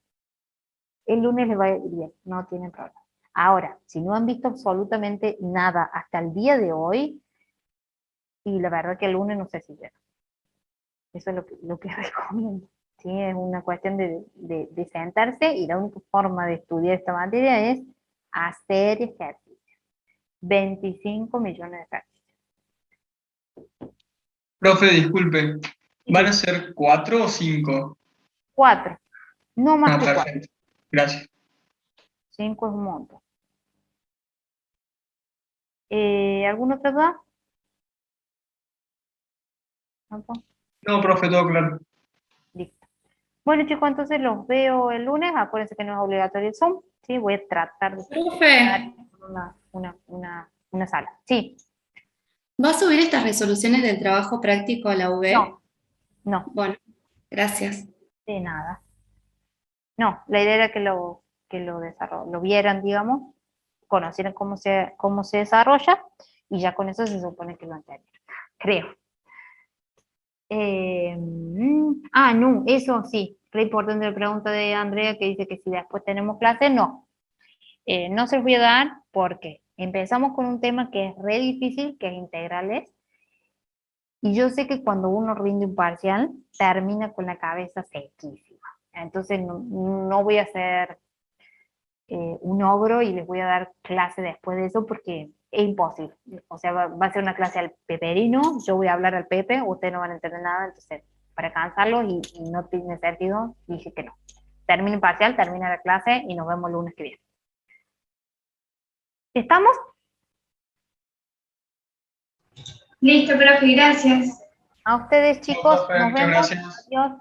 el lunes les va a ir bien, no tienen problema. Ahora, si no han visto absolutamente nada hasta el día de hoy, y la verdad que el lunes no sé si llega. Eso es lo que recomiendo. ¿Sí? Es una cuestión de sentarse y la única forma de estudiar esta materia es hacer ejercicio. 25 millones de ejercicios. Profe, disculpe, ¿van a Sí, ser 4 o 5? 4, no más Ah, que 4. perfecto. Gracias. 5 es un montón. ¿Alguna otra duda? ¿Tampoco? No, profe, todo claro. Listo. Bueno, chicos, entonces los veo el lunes. Acuérdense que no es obligatorio el Zoom. ¿Sí? Voy a tratar de Profe, dar una sala. Sí, ¿va a subir estas resoluciones del trabajo práctico a la UB? no, no, Bueno, gracias. de nada. No, la idea era que lo vieran, digamos, conocieran cómo se desarrolla y ya con eso se supone que lo entendieron. Creo. No, eso sí, re importante la pregunta de Andrea que dice que si después tenemos clase, no. No se los voy a dar porque empezamos con un tema que es re difícil, que es integrales, y yo sé que cuando uno rinde un parcial, termina con la cabeza sequísima. Entonces no voy a hacer un ogro y les voy a dar clase después de eso porque es imposible. O sea, va a ser una clase al peperino, yo voy a hablar al Pepe, ustedes no van a entender nada, entonces para cansarlos y no tiene sentido, dije que no. Termina el parcial, termina la clase y nos vemos el lunes que viene. ¿Estamos? Listo, profe, gracias. A ustedes, chicos, profe, nos muchas vemos. gracias. Adiós.